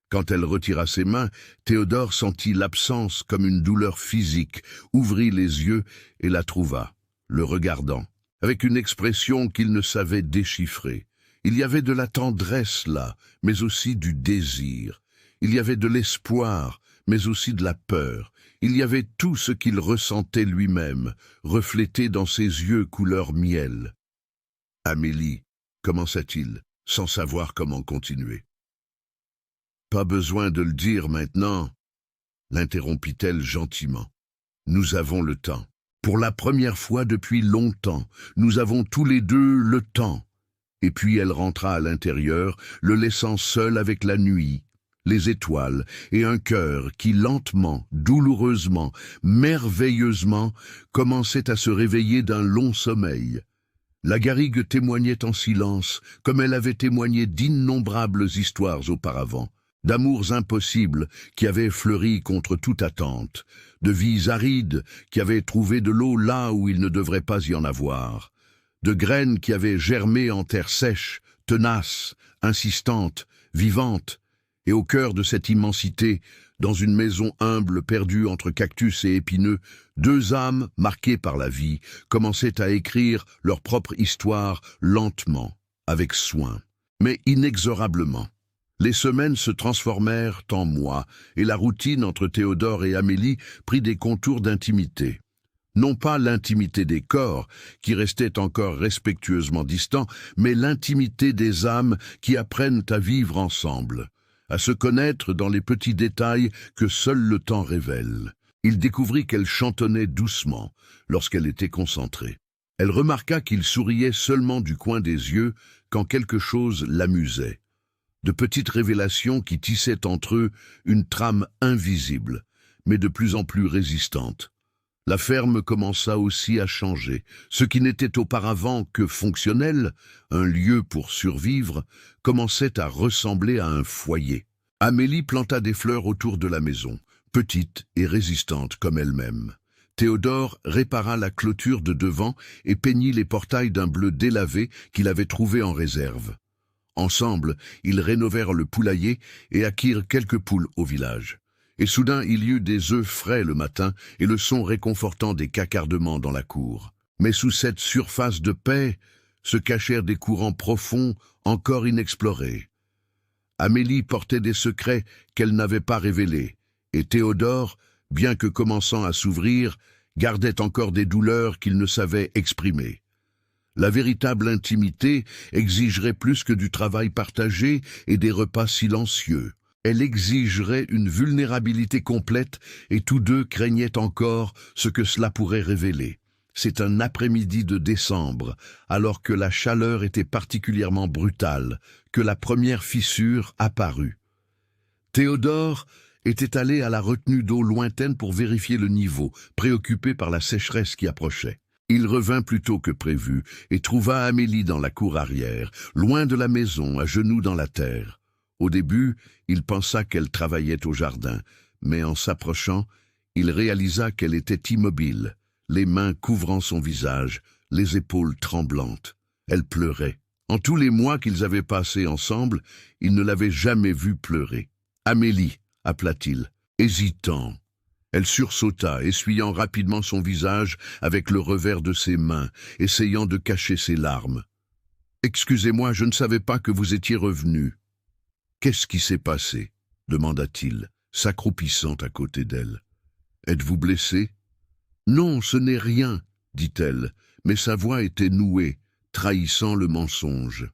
Quand elle retira ses mains, Théodore sentit l'absence comme une douleur physique, ouvrit les yeux et la trouva, le regardant, avec une expression qu'il ne savait déchiffrer. Il y avait de la tendresse là, mais aussi du désir. Il y avait de l'espoir, mais aussi de la peur. Il y avait tout ce qu'il ressentait lui-même, reflété dans ses yeux couleur miel. « Amélie, » commença-t-il, sans savoir comment continuer. « Pas besoin de le dire maintenant, » l'interrompit-elle gentiment. « Nous avons le temps. Pour la première fois depuis longtemps, nous avons tous les deux le temps. » Et puis elle rentra à l'intérieur, le laissant seul avec la nuit, les étoiles et un cœur qui lentement, douloureusement, merveilleusement, commençait à se réveiller d'un long sommeil. La garrigue témoignait en silence, comme elle avait témoigné d'innombrables histoires auparavant, d'amours impossibles qui avaient fleuri contre toute attente, de vies arides qui avaient trouvé de l'eau là où il ne devrait pas y en avoir, de graines qui avaient germé en terre sèche, tenace, insistante, vivante, et au cœur de cette immensité, dans une maison humble perdue entre cactus et épineux, deux âmes marquées par la vie commençaient à écrire leur propre histoire lentement, avec soin, mais inexorablement. Les semaines se transformèrent en mois, et la routine entre Théodore et Amélie prit des contours d'intimité. Non pas l'intimité des corps, qui restaient encore respectueusement distants, mais l'intimité des âmes qui apprennent à vivre ensemble, à se connaître dans les petits détails que seul le temps révèle. Il découvrit qu'elle chantonnait doucement lorsqu'elle était concentrée. Elle remarqua qu'il souriait seulement du coin des yeux quand quelque chose l'amusait. De petites révélations qui tissaient entre eux une trame invisible, mais de plus en plus résistante. La ferme commença aussi à changer. Ce qui n'était auparavant que fonctionnel, un lieu pour survivre, commençait à ressembler à un foyer. Amélie planta des fleurs autour de la maison, petites et résistantes comme elle-même. Théodore répara la clôture de devant et peignit les portails d'un bleu délavé qu'il avait trouvé en réserve. Ensemble, ils rénovèrent le poulailler et acquirent quelques poules au village. Et soudain il y eut des œufs frais le matin et le son réconfortant des cacardements dans la cour. Mais sous cette surface de paix se cachèrent des courants profonds encore inexplorés. Amélie portait des secrets qu'elle n'avait pas révélés, et Théodore, bien que commençant à s'ouvrir, gardait encore des douleurs qu'il ne savait exprimer. La véritable intimité exigerait plus que du travail partagé et des repas silencieux. Elle exigerait une vulnérabilité complète et tous deux craignaient encore ce que cela pourrait révéler. C'est un après-midi de décembre, alors que la chaleur était particulièrement brutale, que la première fissure apparut. Théodore était allé à la retenue d'eau lointaine pour vérifier le niveau, préoccupé par la sécheresse qui approchait. Il revint plus tôt que prévu et trouva Amélie dans la cour arrière, loin de la maison, à genoux dans la terre. Au début, il pensa qu'elle travaillait au jardin, mais en s'approchant, il réalisa qu'elle était immobile, les mains couvrant son visage, les épaules tremblantes. Elle pleurait. En tous les mois qu'ils avaient passés ensemble, il ne l'avait jamais vue pleurer. « Amélie !» appela-t-il, hésitant. Elle sursauta, essuyant rapidement son visage avec le revers de ses mains, essayant de cacher ses larmes. « Excusez-moi, je ne savais pas que vous étiez revenu. »« Qu'est-ce qui s'est passé ?» demanda-t-il, s'accroupissant à côté d'elle. « Êtes-vous blessé ?»« Non, ce n'est rien, » dit-elle, mais sa voix était nouée, trahissant le mensonge.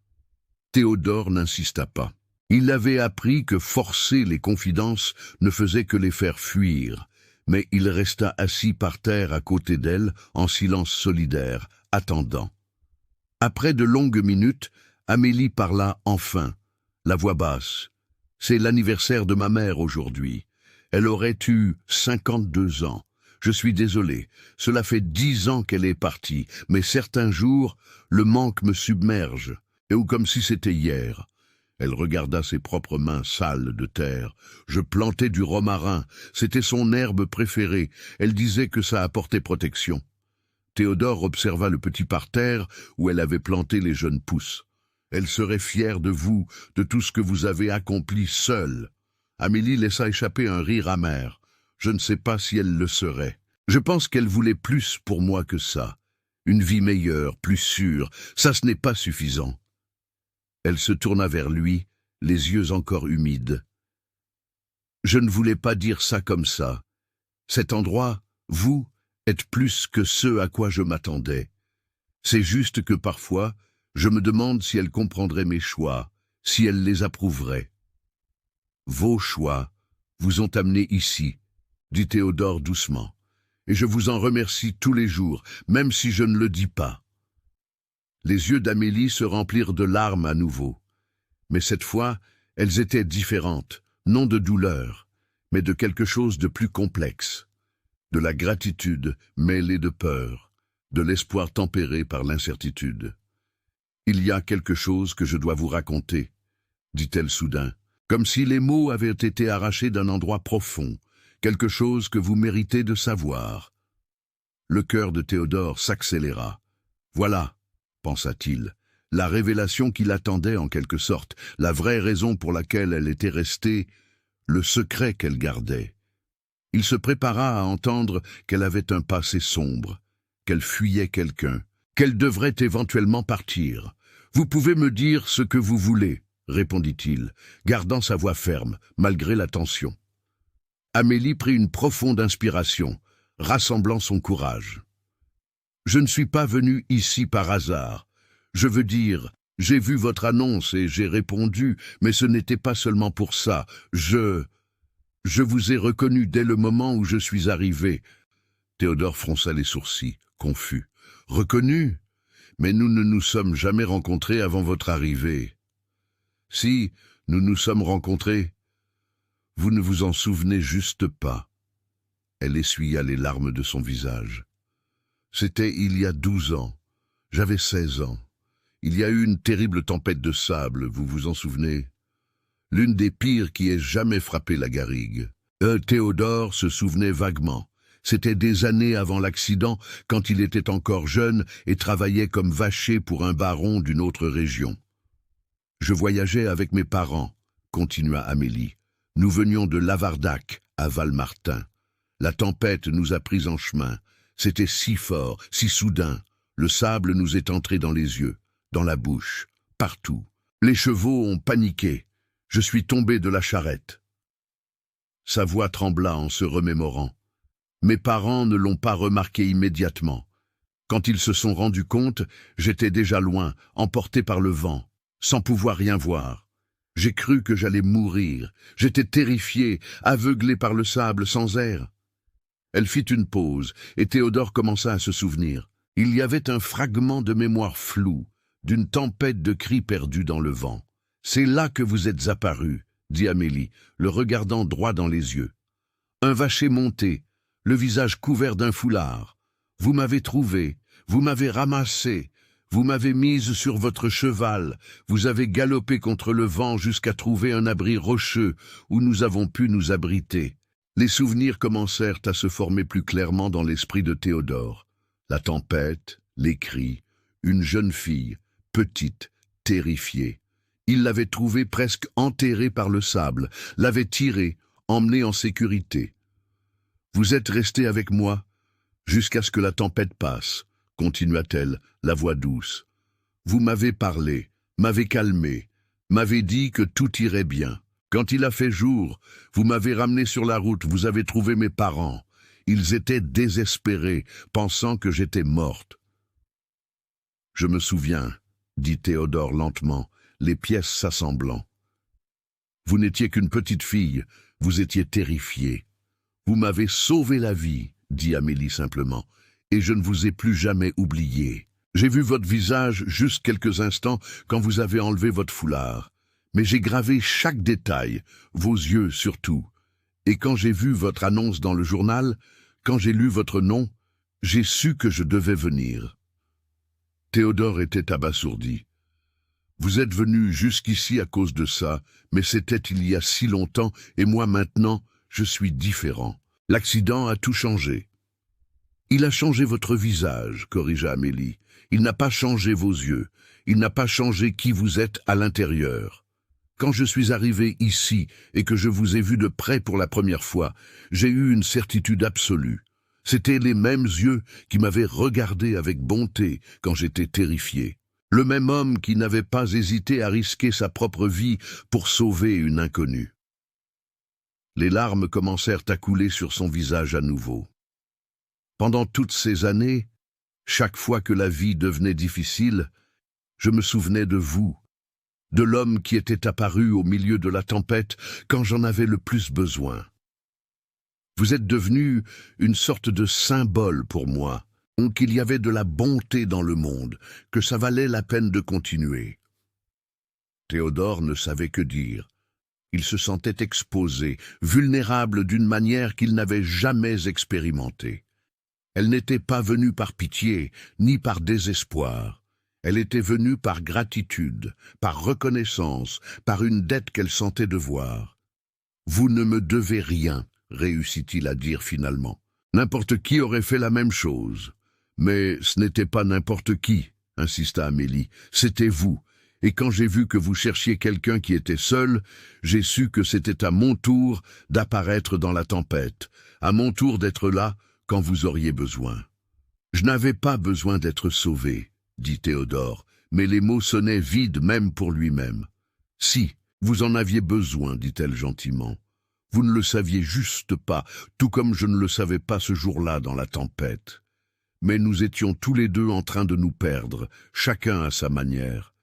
Théodore n'insista pas. Il avait appris que forcer les confidences ne faisait que les faire fuir, mais il resta assis par terre à côté d'elle, en silence solidaire, attendant. Après de longues minutes, Amélie parla enfin, la voix basse. « C'est l'anniversaire de ma mère aujourd'hui. Elle aurait eu 52 ans. Je suis désolé, cela fait 10 ans qu'elle est partie, mais certains jours, le manque me submerge, ou comme si c'était hier. » Elle regarda ses propres mains sales de terre. Je plantais du romarin, c'était son herbe préférée. Elle disait que ça apportait protection. Théodore observa le petit parterre où elle avait planté les jeunes pousses. Elle serait fière de vous, de tout ce que vous avez accompli seule. Amélie laissa échapper un rire amer. Je ne sais pas si elle le serait. Je pense qu'elle voulait plus pour moi que ça. Une vie meilleure, plus sûre, ça ce n'est pas suffisant. Elle se tourna vers lui, les yeux encore humides. « Je ne voulais pas dire ça comme ça. Cet endroit, vous, êtes plus que ce à quoi je m'attendais. C'est juste que parfois, je me demande si elle comprendrait mes choix, si elle les approuverait. »« Vos choix vous ont amené ici, » dit Théodore doucement, « et je vous en remercie tous les jours, même si je ne le dis pas. » Les yeux d'Amélie se remplirent de larmes à nouveau. Mais cette fois, elles étaient différentes, non de douleur, mais de quelque chose de plus complexe. De la gratitude mêlée de peur, de l'espoir tempéré par l'incertitude. « Il y a quelque chose que je dois vous raconter, » dit-elle soudain, comme si les mots avaient été arrachés d'un endroit profond, quelque chose que vous méritez de savoir. Le cœur de Théodore s'accéléra. « Voilà !» pensa-t-il, la révélation qu'il attendait en quelque sorte, la vraie raison pour laquelle elle était restée, le secret qu'elle gardait. Il se prépara à entendre qu'elle avait un passé sombre, qu'elle fuyait quelqu'un, qu'elle devrait éventuellement partir. « Vous pouvez me dire ce que vous voulez, » répondit-il, gardant sa voix ferme, malgré la tension. Amélie prit une profonde inspiration, rassemblant son courage. Je ne suis pas venu ici par hasard. Je veux dire, j'ai vu votre annonce et j'ai répondu, mais ce n'était pas seulement pour ça. Je vous ai reconnu dès le moment où je suis arrivé. » Théodore fronça les sourcils, confus. « Reconnu? Mais nous ne nous sommes jamais rencontrés avant votre arrivée. »« Si, nous nous sommes rencontrés. Vous ne vous en souvenez juste pas. » Elle essuya les larmes de son visage. C'était il y a 12 ans. J'avais 16 ans. Il y a eu une terrible tempête de sable, vous vous en souvenez? L'une des pires qui ait jamais frappé la garrigue. Théodore se souvenait vaguement. C'était des années avant l'accident, quand il était encore jeune et travaillait comme vacher pour un baron d'une autre région. Je voyageais avec mes parents, continua Amélie. Nous venions de Lavardac, à Valmartin. La tempête nous a pris en chemin. C'était si fort, si soudain. Le sable nous est entré dans les yeux, dans la bouche, partout. Les chevaux ont paniqué. Je suis tombé de la charrette. Sa voix trembla en se remémorant. Mes parents ne l'ont pas remarqué immédiatement. Quand ils se sont rendus compte, j'étais déjà loin, emporté par le vent, sans pouvoir rien voir. J'ai cru que j'allais mourir. J'étais terrifié, aveuglé par le sable sans air. » Elle fit une pause, et Théodore commença à se souvenir. Il y avait un fragment de mémoire floue, d'une tempête de cris perdus dans le vent. « C'est là que vous êtes apparu, » dit Amélie, le regardant droit dans les yeux. « Un vacher monté, le visage couvert d'un foulard. Vous m'avez trouvé, vous m'avez ramassé, vous m'avez mise sur votre cheval, vous avez galopé contre le vent jusqu'à trouver un abri rocheux où nous avons pu nous abriter. » Les souvenirs commencèrent à se former plus clairement dans l'esprit de Théodore. La tempête, les cris, une jeune fille, petite, terrifiée. Il l'avait trouvée presque enterrée par le sable, l'avait tirée, emmenée en sécurité. « Vous êtes resté avec moi jusqu'à ce que la tempête passe, » continua-t-elle, la voix douce. « Vous m'avez parlé, m'avez calmé, m'avez dit que tout irait bien. Quand il a fait jour, vous m'avez ramené sur la route, vous avez trouvé mes parents. Ils étaient désespérés, pensant que j'étais morte. »« Je me souviens, » dit Théodore lentement, les pièces s'assemblant. « Vous n'étiez qu'une petite fille, vous étiez terrifiée. Vous m'avez sauvé la vie, » dit Amélie simplement, « et je ne vous ai plus jamais oublié. J'ai vu votre visage juste quelques instants quand vous avez enlevé votre foulard. Mais j'ai gravé chaque détail, vos yeux surtout. Et quand j'ai vu votre annonce dans le journal, quand j'ai lu votre nom, j'ai su que je devais venir. » Théodore était abasourdi. « Vous êtes venu jusqu'ici à cause de ça, mais c'était il y a si longtemps, et moi maintenant, je suis différent. L'accident a tout changé. »« Il a changé votre visage, » corrigea Amélie. « Il n'a pas changé vos yeux. Il n'a pas changé qui vous êtes à l'intérieur. Quand je suis arrivé ici et que je vous ai vu de près pour la première fois, j'ai eu une certitude absolue. C'étaient les mêmes yeux qui m'avaient regardé avec bonté quand j'étais terrifié. Le même homme qui n'avait pas hésité à risquer sa propre vie pour sauver une inconnue. » Les larmes commencèrent à couler sur son visage à nouveau. « Pendant toutes ces années, chaque fois que la vie devenait difficile, je me souvenais de vous, de l'homme qui était apparu au milieu de la tempête quand j'en avais le plus besoin. Vous êtes devenu une sorte de symbole pour moi, qu'il y avait de la bonté dans le monde, que ça valait la peine de continuer. » Théodore ne savait que dire. Il se sentait exposé, vulnérable d'une manière qu'il n'avait jamais expérimentée. Elle n'était pas venue par pitié, ni par désespoir. Elle était venue par gratitude, par reconnaissance, par une dette qu'elle sentait devoir. « Vous ne me devez rien, » réussit-il à dire finalement. « N'importe qui aurait fait la même chose. Mais ce n'était pas n'importe qui, » insista Amélie. « C'était vous. Et quand j'ai vu que vous cherchiez quelqu'un qui était seul, j'ai su que c'était à mon tour d'apparaître dans la tempête, à mon tour d'être là quand vous auriez besoin. Je n'avais pas besoin d'être sauvé, » dit Théodore, mais les mots sonnaient vides même pour lui-même. « Si, vous en aviez besoin, » dit-elle gentiment. « Vous ne le saviez juste pas, tout comme je ne le savais pas ce jour-là dans la tempête. Mais nous étions tous les deux en train de nous perdre, chacun à sa manière.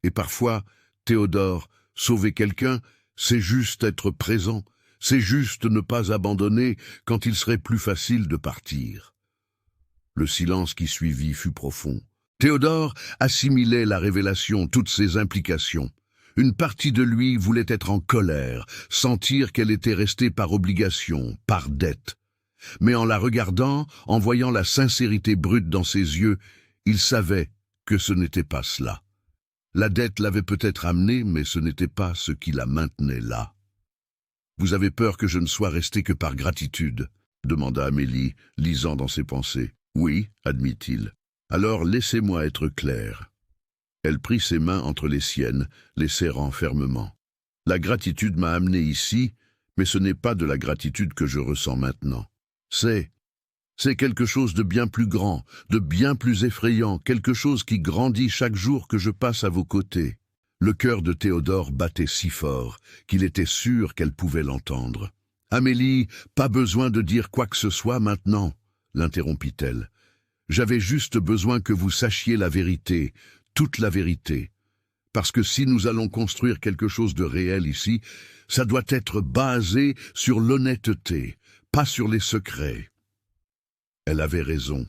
Et parfois, Théodore, sauver quelqu'un, c'est juste être présent, c'est juste ne pas abandonner quand il serait plus facile de partir. » Le silence qui suivit fut profond. Théodore assimilait la révélation, toutes ses implications. Une partie de lui voulait être en colère, sentir qu'elle était restée par obligation, par dette. Mais en la regardant, en voyant la sincérité brute dans ses yeux, il savait que ce n'était pas cela. La dette l'avait peut-être amenée, mais ce n'était pas ce qui la maintenait là. « Vous avez peur que je ne sois resté que par gratitude ?» demanda Amélie, lisant dans ses pensées. « Oui, » admit-il. « Alors laissez-moi être clair. » Elle prit ses mains entre les siennes, les serrant fermement. « La gratitude m'a amené ici, mais ce n'est pas de la gratitude que je ressens maintenant. C'est quelque chose de bien plus grand, de bien plus effrayant, quelque chose qui grandit chaque jour que je passe à vos côtés. » Le cœur de Théodore battait si fort qu'il était sûr qu'elle pouvait l'entendre. « Amélie, pas besoin de dire quoi que ce soit maintenant, » l'interrompit-elle. « J'avais juste besoin que vous sachiez la vérité, toute la vérité. Parce que si nous allons construire quelque chose de réel ici, ça doit être basé sur l'honnêteté, pas sur les secrets. Elle avait raison.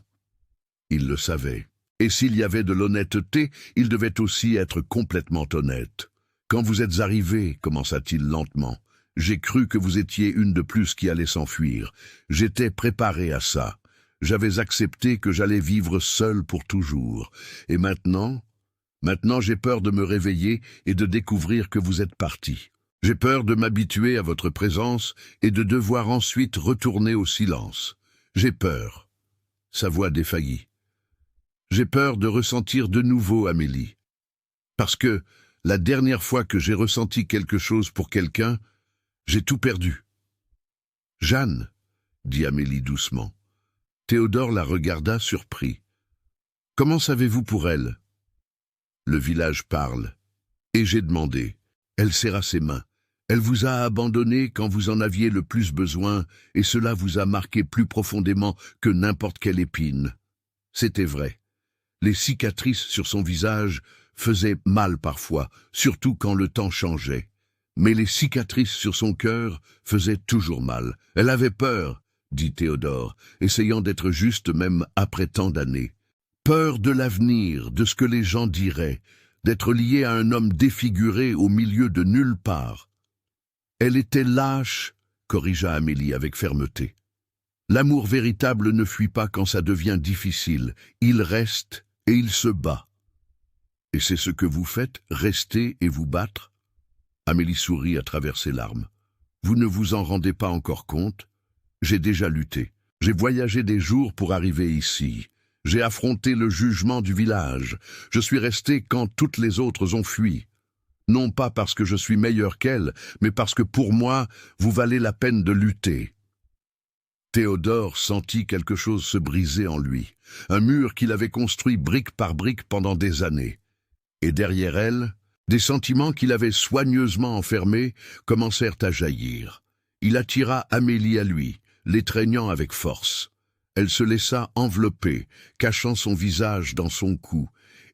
Il le savait. Et s'il y avait de l'honnêteté, il devait aussi être complètement honnête. Quand vous êtes arrivé, commença-t-il lentement, j'ai cru que vous étiez une de plus qui allait s'enfuir. J'étais préparé à ça. J'avais accepté que j'allais vivre seul pour toujours. Et maintenant j'ai peur de me réveiller et de découvrir que vous êtes parti. J'ai peur de m'habituer à votre présence et de devoir ensuite retourner au silence. J'ai peur. Sa voix défaillit. J'ai peur de ressentir de nouveau Amélie. Parce que la dernière fois que j'ai ressenti quelque chose pour quelqu'un, j'ai tout perdu. Jeanne, dit Amélie doucement. Théodore la regarda surpris. Comment savez-vous pour elle? Le village parle. Et j'ai demandé. Elle serra ses mains. Elle vous a abandonné quand vous en aviez le plus besoin, et cela vous a marqué plus profondément que n'importe quelle épine. C'était vrai. Les cicatrices sur son visage faisaient mal parfois, surtout quand le temps changeait. Mais les cicatrices sur son cœur faisaient toujours mal. Elle avait peur, dit Théodore, essayant d'être juste même après tant d'années. Peur de l'avenir, de ce que les gens diraient, d'être liée à un homme défiguré au milieu de nulle part. Elle était lâche, corrigea Amélie avec fermeté. L'amour véritable ne fuit pas quand ça devient difficile. Il reste et il se bat. Et c'est ce que vous faites, rester et vous battre? Amélie sourit à travers ses larmes. Vous ne vous en rendez pas encore compte? J'ai déjà lutté. J'ai voyagé des jours pour arriver ici. J'ai affronté le jugement du village. Je suis resté quand toutes les autres ont fui. Non pas parce que je suis meilleur qu'elle, mais parce que pour moi, vous valez la peine de lutter. Théodore sentit quelque chose se briser en lui, un mur qu'il avait construit brique par brique pendant des années. Et derrière elle, des sentiments qu'il avait soigneusement enfermés commencèrent à jaillir. Il attira Amélie à lui, l'étreignant avec force. Elle se laissa envelopper, cachant son visage dans son cou,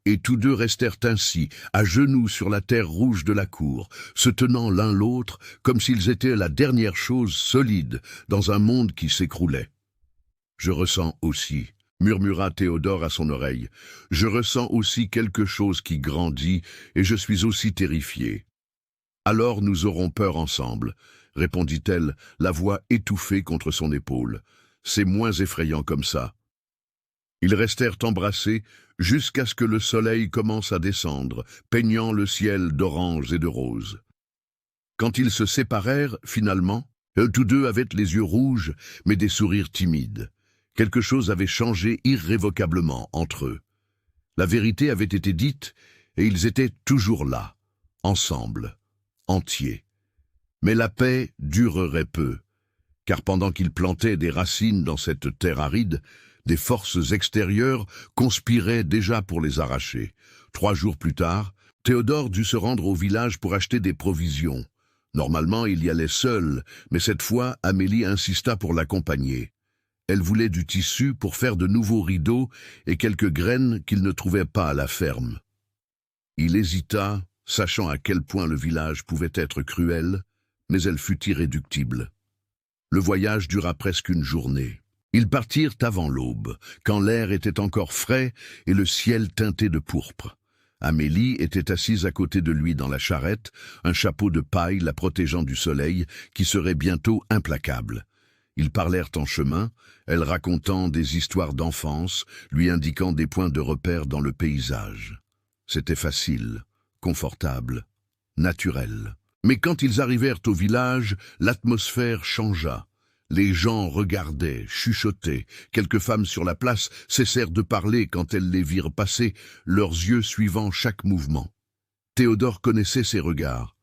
et tous deux restèrent ainsi, à genoux sur la terre rouge de la cour, se tenant l'un l'autre comme s'ils étaient la dernière chose solide dans un monde qui s'écroulait. « Je ressens aussi », murmura Théodore à son oreille, « je ressens aussi quelque chose qui grandit, et je suis aussi terrifié. »« Alors nous aurons peur ensemble, » répondit-elle, la voix étouffée contre son épaule. « C'est moins effrayant comme ça. » Ils restèrent embrassés jusqu'à ce que le soleil commence à descendre, peignant le ciel d'orange et de rose. Quand ils se séparèrent, finalement, tous deux avaient les yeux rouges, mais des sourires timides. Quelque chose avait changé irrévocablement entre eux. La vérité avait été dite, et ils étaient toujours là, ensemble, entiers. Mais la paix durerait peu, car pendant qu'ils plantaient des racines dans cette terre aride, des forces extérieures conspiraient déjà pour les arracher. 3 jours plus tard, Théodore dut se rendre au village pour acheter des provisions. Normalement, il y allait seul, mais cette fois, Amélie insista pour l'accompagner. Elle voulait du tissu pour faire de nouveaux rideaux et quelques graines qu'il ne trouvait pas à la ferme. Il hésita, sachant à quel point le village pouvait être cruel, mais elle fut irréductible. Le voyage dura presque une journée. Ils partirent avant l'aube, quand l'air était encore frais et le ciel teinté de pourpre. Amélie était assise à côté de lui dans la charrette, un chapeau de paille la protégeant du soleil qui serait bientôt implacable. Ils parlèrent en chemin, elle racontant des histoires d'enfance, lui indiquant des points de repère dans le paysage. C'était facile, confortable, naturel. Mais quand ils arrivèrent au village, l'atmosphère changea. Les gens regardaient, chuchotaient. Quelques femmes sur la place cessèrent de parler quand elles les virent passer, leurs yeux suivant chaque mouvement. Théodore connaissait ces regards.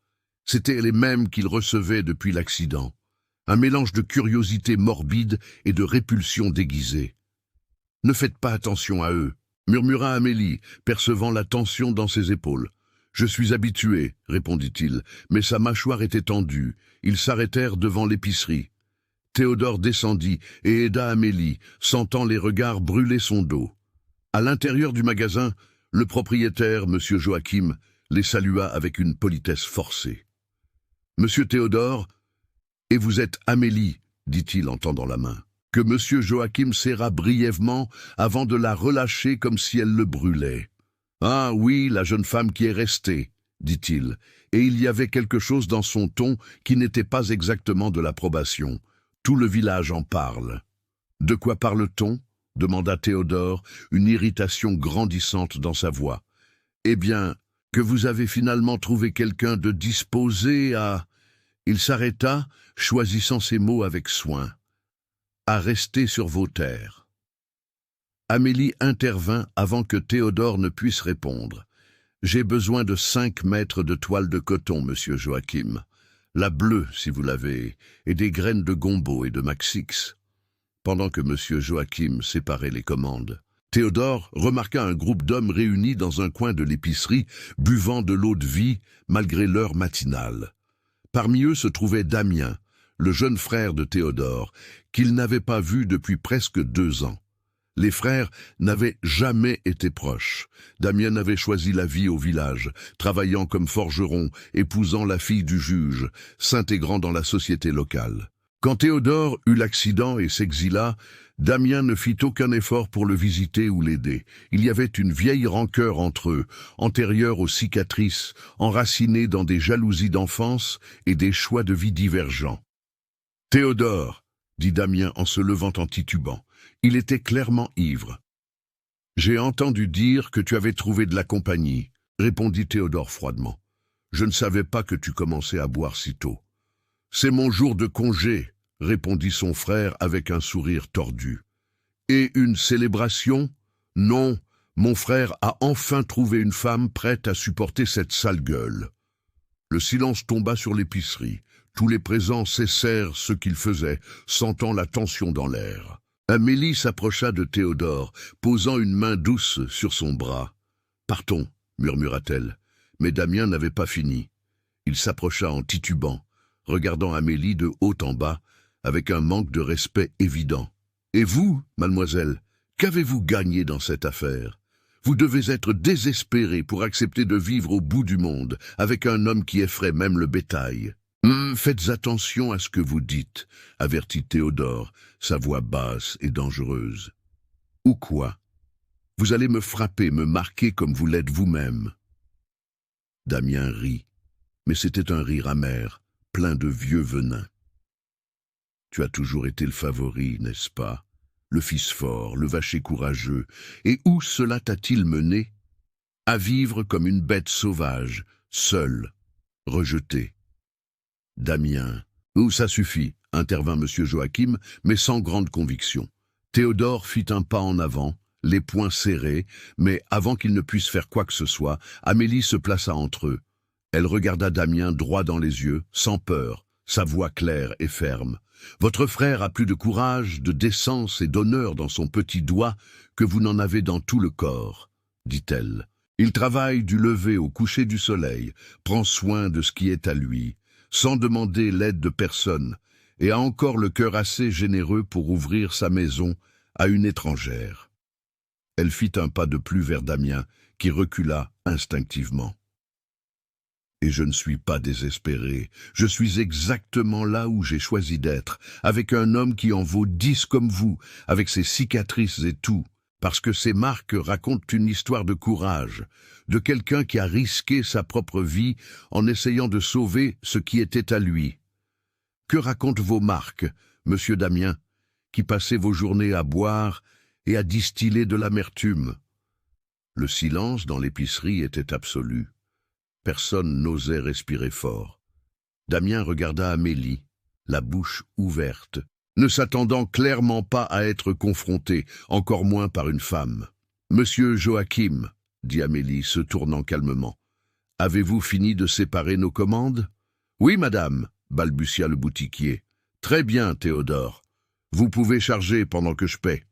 C'étaient les mêmes qu'il recevait depuis l'accident. Un mélange de curiosité morbide et de répulsion déguisée. « Ne faites pas attention à eux », murmura Amélie, percevant la tension dans ses épaules. « Je suis habitué, » répondit-il, mais sa mâchoire était tendue. Ils s'arrêtèrent devant l'épicerie. Théodore descendit et aida Amélie, sentant les regards brûler son dos. À l'intérieur du magasin, le propriétaire, M. Joachim, les salua avec une politesse forcée. « Monsieur Théodore, et vous êtes Amélie, dit-il en tendant la main, que monsieur Joachim serra brièvement avant de la relâcher comme si elle le brûlait. Ah oui, la jeune femme qui est restée, dit-il, et il y avait quelque chose dans son ton qui n'était pas exactement de l'approbation. Tout le village en parle. De quoi parle-t-on ? Demanda Théodore, une irritation grandissante dans sa voix. Eh bien, que vous avez finalement trouvé quelqu'un de disposé à... Il s'arrêta, choisissant ses mots avec soin. À rester sur vos terres. Amélie intervint avant que Théodore ne puisse répondre. J'ai besoin de 5 mètres de toile de coton, monsieur Joachim. La bleue, si vous l'avez, et des graines de gombo et de maxix. Pendant que monsieur Joachim séparait les commandes, Théodore remarqua un groupe d'hommes réunis dans un coin de l'épicerie, buvant de l'eau de vie malgré l'heure matinale. Parmi eux se trouvait Damien, le jeune frère de Théodore, qu'il n'avait pas vu depuis presque 2 ans. Les frères n'avaient jamais été proches. Damien avait choisi la vie au village, travaillant comme forgeron, épousant la fille du juge, s'intégrant dans la société locale. Quand Théodore eut l'accident et s'exila, Damien ne fit aucun effort pour le visiter ou l'aider. Il y avait une vieille rancœur entre eux, antérieure aux cicatrices, enracinée dans des jalousies d'enfance et des choix de vie divergents. « Théodore !» dit Damien en se levant en titubant. Il était clairement ivre. « J'ai entendu dire que tu avais trouvé de la compagnie, » répondit Théodore froidement. « Je ne savais pas que tu commençais à boire si tôt. »« C'est mon jour de congé, » répondit son frère avec un sourire tordu. « Et une célébration ? Non, mon frère a enfin trouvé une femme prête à supporter cette sale gueule. » Le silence tomba sur l'épicerie. Tous les présents cessèrent ce qu'ils faisaient, sentant la tension dans l'air. Amélie s'approcha de Théodore, posant une main douce sur son bras. « Partons, » murmura-t-elle, mais Damien n'avait pas fini. Il s'approcha en titubant, regardant Amélie de haut en bas, avec un manque de respect évident. « Et vous, mademoiselle, qu'avez-vous gagné dans cette affaire ? Vous devez être désespérée pour accepter de vivre au bout du monde, avec un homme qui effraie même le bétail. » « Faites attention à ce que vous dites, » avertit Théodore, sa voix basse et dangereuse. « Ou quoi ? Vous allez me frapper, me marquer comme vous l'êtes vous-même. » Damien rit, mais c'était un rire amer, plein de vieux venin. « Tu as toujours été le favori, n'est-ce pas ? Le fils fort, le vacher courageux. Et où cela t'a-t-il mené ? À vivre comme une bête sauvage, seule, rejetée. » Damien. « Ou ça suffit, » intervint monsieur Joachim, mais sans grande conviction. Théodore fit un pas en avant, les poings serrés, mais avant qu'il ne puisse faire quoi que ce soit, Amélie se plaça entre eux. Elle regarda Damien droit dans les yeux, sans peur, sa voix claire et ferme. « Votre frère a plus de courage, de décence et d'honneur dans son petit doigt que vous n'en avez dans tout le corps, » dit-elle. « Il travaille du lever au coucher du soleil, prend soin de ce qui est à lui, sans demander l'aide de personne, et a encore le cœur assez généreux pour ouvrir sa maison à une étrangère. » Elle fit un pas de plus vers Damien, qui recula instinctivement. « Et je ne suis pas désespéré, je suis exactement là où j'ai choisi d'être, avec un homme qui en vaut 10 comme vous, avec ses cicatrices et tout, parce que ces marques racontent une histoire de courage, de quelqu'un qui a risqué sa propre vie en essayant de sauver ce qui était à lui. Que racontent vos marques, monsieur Damien, qui passez vos journées à boire et à distiller de l'amertume ?» Le silence dans l'épicerie était absolu. Personne n'osait respirer fort. Damien regarda Amélie, la bouche ouverte, ne s'attendant clairement pas à être confronté, encore moins par une femme. « Monsieur Joachim, » dit Amélie, se tournant calmement, « avez-vous fini de séparer nos commandes ?»« Oui, madame, » balbutia le boutiquier. « Très bien, Théodore. Vous pouvez charger pendant que je paie. »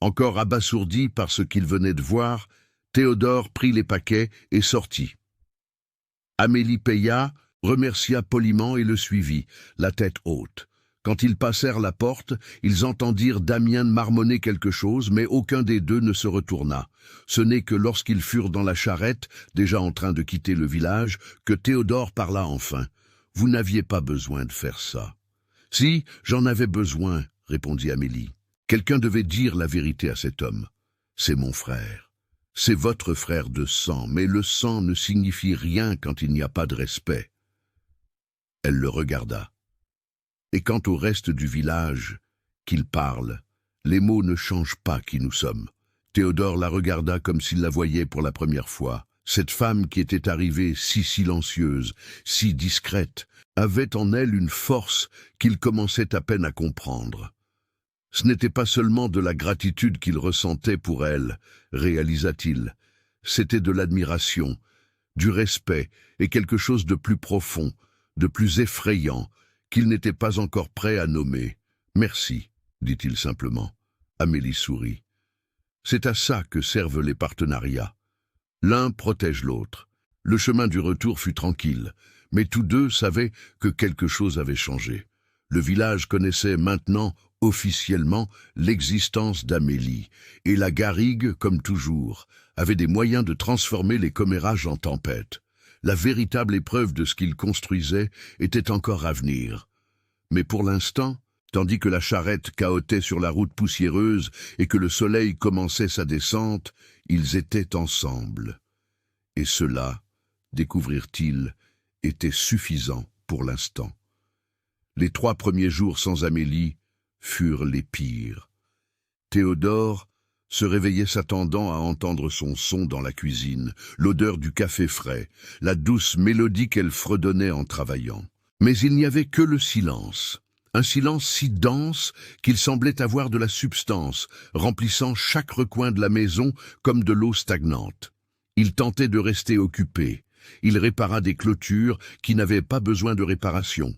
Encore abasourdi par ce qu'il venait de voir, Théodore prit les paquets et sortit. Amélie paya, remercia poliment et le suivit, la tête haute. Quand ils passèrent la porte, ils entendirent Damiens marmonner quelque chose, mais aucun des deux ne se retourna. Ce n'est que lorsqu'ils furent dans la charrette, déjà en train de quitter le village, que Théodore parla enfin. « Vous n'aviez pas besoin de faire ça. »« Si, j'en avais besoin, » répondit Amélie. « Quelqu'un devait dire la vérité à cet homme. C'est mon frère. C'est votre frère de sang, mais le sang ne signifie rien quand il n'y a pas de respect. » Elle le regarda. Et quant au reste du village, qu'il parle, les mots ne changent pas qui nous sommes. Théodore la regarda comme s'il la voyait pour la première fois. Cette femme qui était arrivée si silencieuse, si discrète, avait en elle une force qu'il commençait à peine à comprendre. Ce n'était pas seulement de la gratitude qu'il ressentait pour elle, réalisa-t-il. C'était de l'admiration, du respect et quelque chose de plus profond, de plus effrayant, qu'il n'était pas encore prêt à nommer. « Merci », dit-il simplement. Amélie sourit. C'est à ça que servent les partenariats. L'un protège l'autre. Le chemin du retour fut tranquille, mais tous deux savaient que quelque chose avait changé. Le village connaissait maintenant, officiellement, l'existence d'Amélie, et la garrigue, comme toujours, avait des moyens de transformer les commérages en tempête. La véritable épreuve de ce qu'ils construisaient était encore à venir. Mais pour l'instant, tandis que la charrette cahotait sur la route poussiéreuse et que le soleil commençait sa descente, ils étaient ensemble. Et cela, découvrirent-ils, était suffisant pour l'instant. Les 3 premiers jours sans Amélie furent les pires. Théodore se réveillait s'attendant à entendre son son dans la cuisine, l'odeur du café frais, la douce mélodie qu'elle fredonnait en travaillant. Mais il n'y avait que le silence, un silence si dense qu'il semblait avoir de la substance, remplissant chaque recoin de la maison comme de l'eau stagnante. Il tentait de rester occupé. Il répara des clôtures qui n'avaient pas besoin de réparation.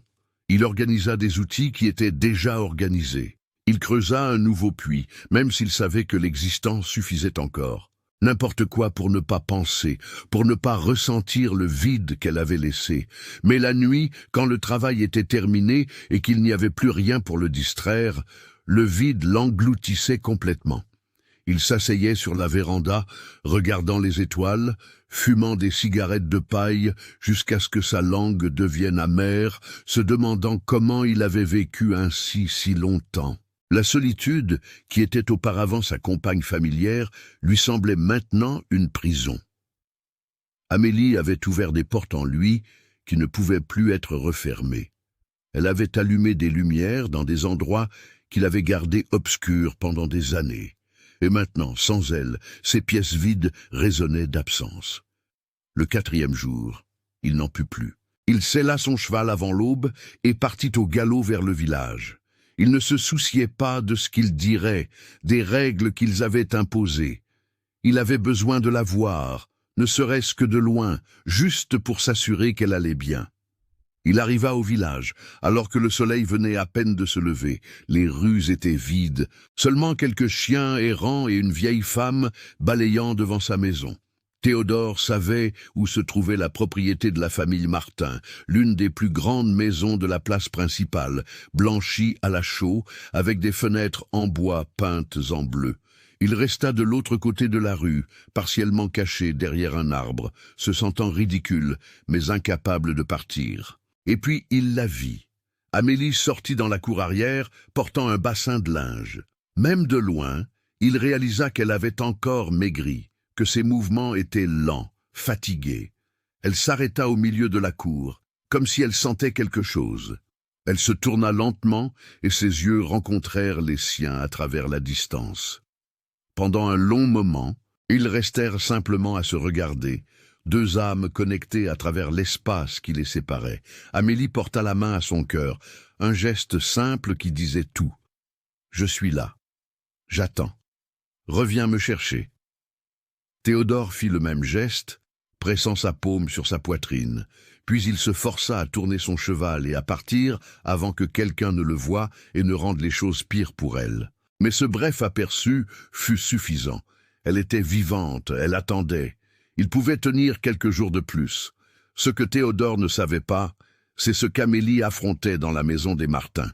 Il organisa des outils qui étaient déjà organisés. Il creusa un nouveau puits, même s'il savait que l'existence suffisait encore. N'importe quoi pour ne pas penser, pour ne pas ressentir le vide qu'elle avait laissé. Mais la nuit, quand le travail était terminé et qu'il n'y avait plus rien pour le distraire, le vide l'engloutissait complètement. Il s'asseyait sur la véranda, regardant les étoiles, fumant des cigarettes de paille jusqu'à ce que sa langue devienne amère, se demandant comment il avait vécu ainsi si longtemps. La solitude, qui était auparavant sa compagne familière, lui semblait maintenant une prison. Amélie avait ouvert des portes en lui qui ne pouvaient plus être refermées. Elle avait allumé des lumières dans des endroits qu'il avait gardés obscurs pendant des années. Et maintenant, sans elle, ces pièces vides résonnaient d'absence. Le 4e jour, il n'en put plus. Il sella son cheval avant l'aube et partit au galop vers le village. Il ne se souciait pas de ce qu'ils diraient, des règles qu'ils avaient imposées. Il avait besoin de la voir, ne serait-ce que de loin, juste pour s'assurer qu'elle allait bien. Il arriva au village, alors que le soleil venait à peine de se lever. Les rues étaient vides, seulement quelques chiens errants et une vieille femme balayant devant sa maison. Théodore savait où se trouvait la propriété de la famille Martin, l'une des plus grandes maisons de la place principale, blanchie à la chaux, avec des fenêtres en bois peintes en bleu. Il resta de l'autre côté de la rue, partiellement caché derrière un arbre, se sentant ridicule, mais incapable de partir. Et puis il la vit. Amélie sortit dans la cour arrière, portant un bassin de linge. Même de loin, il réalisa qu'elle avait encore maigri, que ses mouvements étaient lents, fatigués. Elle s'arrêta au milieu de la cour, comme si elle sentait quelque chose. Elle se tourna lentement et ses yeux rencontrèrent les siens à travers la distance. Pendant un long moment, ils restèrent simplement à se regarder, 2 âmes connectées à travers l'espace qui les séparait. Amélie porta la main à son cœur, un geste simple qui disait tout. « Je suis là. J'attends. Reviens me chercher. » Théodore fit le même geste, pressant sa paume sur sa poitrine, puis il se força à tourner son cheval et à partir avant que quelqu'un ne le voie et ne rende les choses pires pour elle. Mais ce bref aperçu fut suffisant. Elle était vivante, elle attendait. Il pouvait tenir quelques jours de plus. Ce que Théodore ne savait pas, c'est ce qu'Amélie affrontait dans la maison des Martin.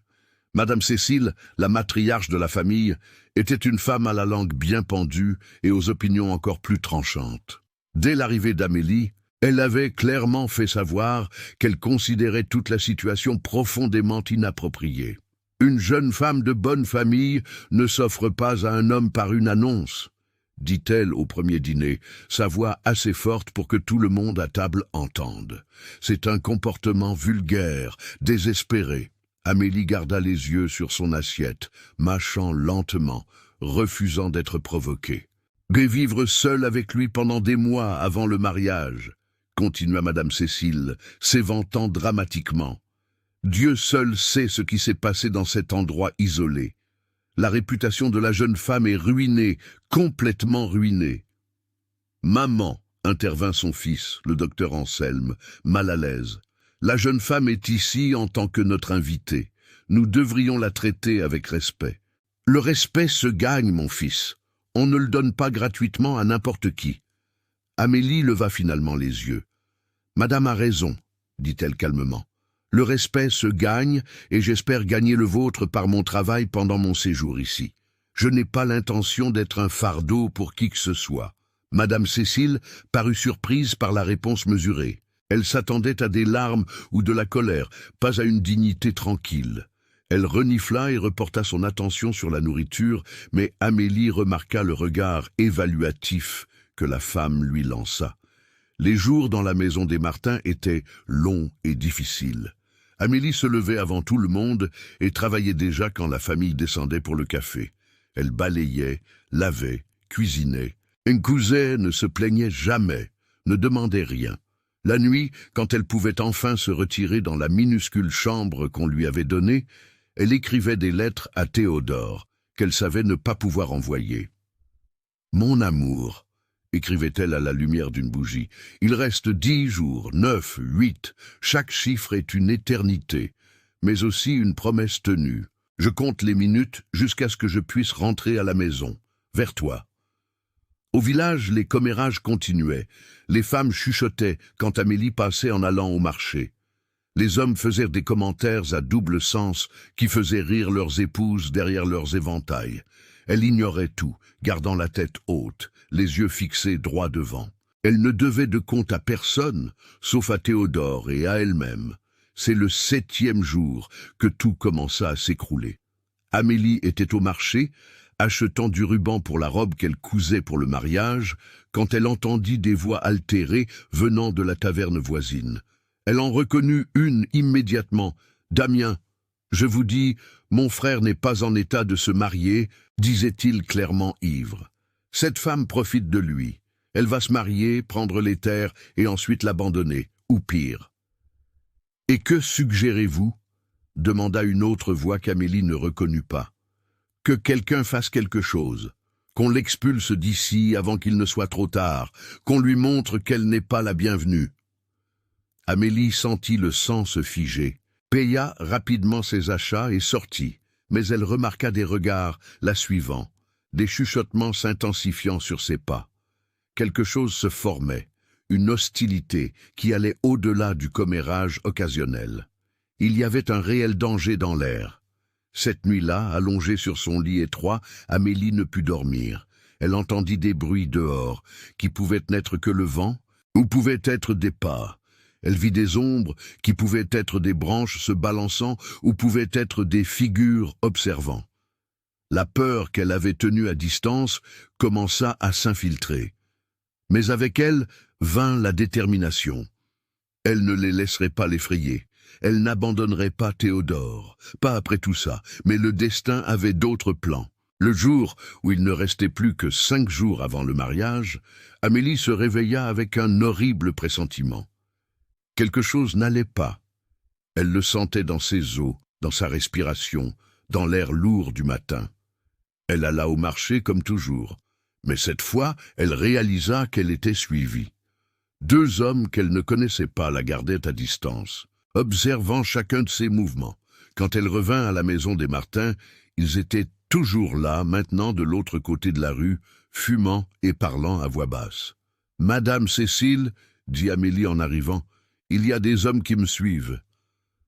Madame Cécile, la matriarche de la famille, était une femme à la langue bien pendue et aux opinions encore plus tranchantes. Dès l'arrivée d'Amélie, elle avait clairement fait savoir qu'elle considérait toute la situation profondément inappropriée. Une jeune femme de bonne famille ne s'offre pas à un homme par une annonce, dit-elle au premier dîner, sa voix assez forte pour que tout le monde à table entende. C'est un comportement vulgaire, désespéré. Amélie garda les yeux sur son assiette, mâchant lentement, refusant d'être provoquée. « Et vivre seule avec lui pendant des mois avant le mariage », continua Madame Cécile, s'éventant dramatiquement. « Dieu seul sait ce qui s'est passé dans cet endroit isolé. La réputation de la jeune femme est ruinée, complètement ruinée. »« Maman », intervint son fils, le docteur Anselme, mal à l'aise. « La jeune femme est ici en tant que notre invitée. Nous devrions la traiter avec respect. »« Le respect se gagne, mon fils. On ne le donne pas gratuitement à n'importe qui. » Amélie leva finalement les yeux. « Madame a raison, dit-elle calmement. Le respect se gagne et j'espère gagner le vôtre par mon travail pendant mon séjour ici. Je n'ai pas l'intention d'être un fardeau pour qui que ce soit. » Madame Cécile parut surprise par la réponse mesurée. Elle s'attendait à des larmes ou de la colère, pas à une dignité tranquille. Elle renifla et reporta son attention sur la nourriture, mais Amélie remarqua le regard évaluatif que la femme lui lança. Les jours dans la maison des Martin étaient longs et difficiles. Amélie se levait avant tout le monde et travaillait déjà quand la famille descendait pour le café. Elle balayait, lavait, cuisinait. Nkouze ne se plaignait jamais, ne demandait rien. La nuit, quand elle pouvait enfin se retirer dans la minuscule chambre qu'on lui avait donnée, elle écrivait des lettres à Théodore, qu'elle savait ne pas pouvoir envoyer. « Mon amour », écrivait-elle à la lumière d'une bougie, « il reste 10 jours, 9, 8, chaque chiffre est une éternité, mais aussi une promesse tenue. Je compte les minutes jusqu'à ce que je puisse rentrer à la maison, vers toi. » Au village, les commérages continuaient. Les femmes chuchotaient quand Amélie passait en allant au marché. Les hommes faisaient des commentaires à double sens qui faisaient rire leurs épouses derrière leurs éventails. Elle ignorait tout, gardant la tête haute, les yeux fixés droit devant. Elle ne devait de compte à personne, sauf à Théodore et à elle-même. C'est le 7e jour que tout commença à s'écrouler. Amélie était au marché, achetant du ruban pour la robe qu'elle cousait pour le mariage, quand elle entendit des voix altérées venant de la taverne voisine. Elle en reconnut une immédiatement. « Damien, je vous dis, mon frère n'est pas en état de se marier, » disait-il clairement ivre. « Cette femme profite de lui. Elle va se marier, prendre les terres et ensuite l'abandonner, ou pire. »« Et que suggérez-vous » demanda une autre voix qu'Amélie ne reconnut pas. « Que quelqu'un fasse quelque chose, qu'on l'expulse d'ici avant qu'il ne soit trop tard, qu'on lui montre qu'elle n'est pas la bienvenue. » Amélie sentit le sang se figer, paya rapidement ses achats et sortit, mais elle remarqua des regards la suivant, des chuchotements s'intensifiant sur ses pas. Quelque chose se formait, une hostilité qui allait au-delà du commérage occasionnel. Il y avait un réel danger dans l'air. Cette nuit-là, allongée sur son lit étroit, Amélie ne put dormir. Elle entendit des bruits dehors, qui pouvaient n'être que le vent, ou pouvaient être des pas. Elle vit des ombres, qui pouvaient être des branches se balançant, ou pouvaient être des figures observant. La peur qu'elle avait tenue à distance commença à s'infiltrer. Mais avec elle vint la détermination. Elle ne les laisserait pas l'effrayer. Elle n'abandonnerait pas Théodore, pas après tout ça, mais le destin avait d'autres plans. Le jour où il ne restait plus que 5 jours avant le mariage, Amélie se réveilla avec un horrible pressentiment. Quelque chose n'allait pas. Elle le sentait dans ses os, dans sa respiration, dans l'air lourd du matin. Elle alla au marché comme toujours, mais cette fois, elle réalisa qu'elle était suivie. 2 hommes qu'elle ne connaissait pas la gardaient à distance, observant chacun de ses mouvements. Quand elle revint à la maison des Martin, ils étaient toujours là, maintenant de l'autre côté de la rue, fumant et parlant à voix basse. « Madame Cécile, dit Amélie en arrivant, il y a des hommes qui me suivent. »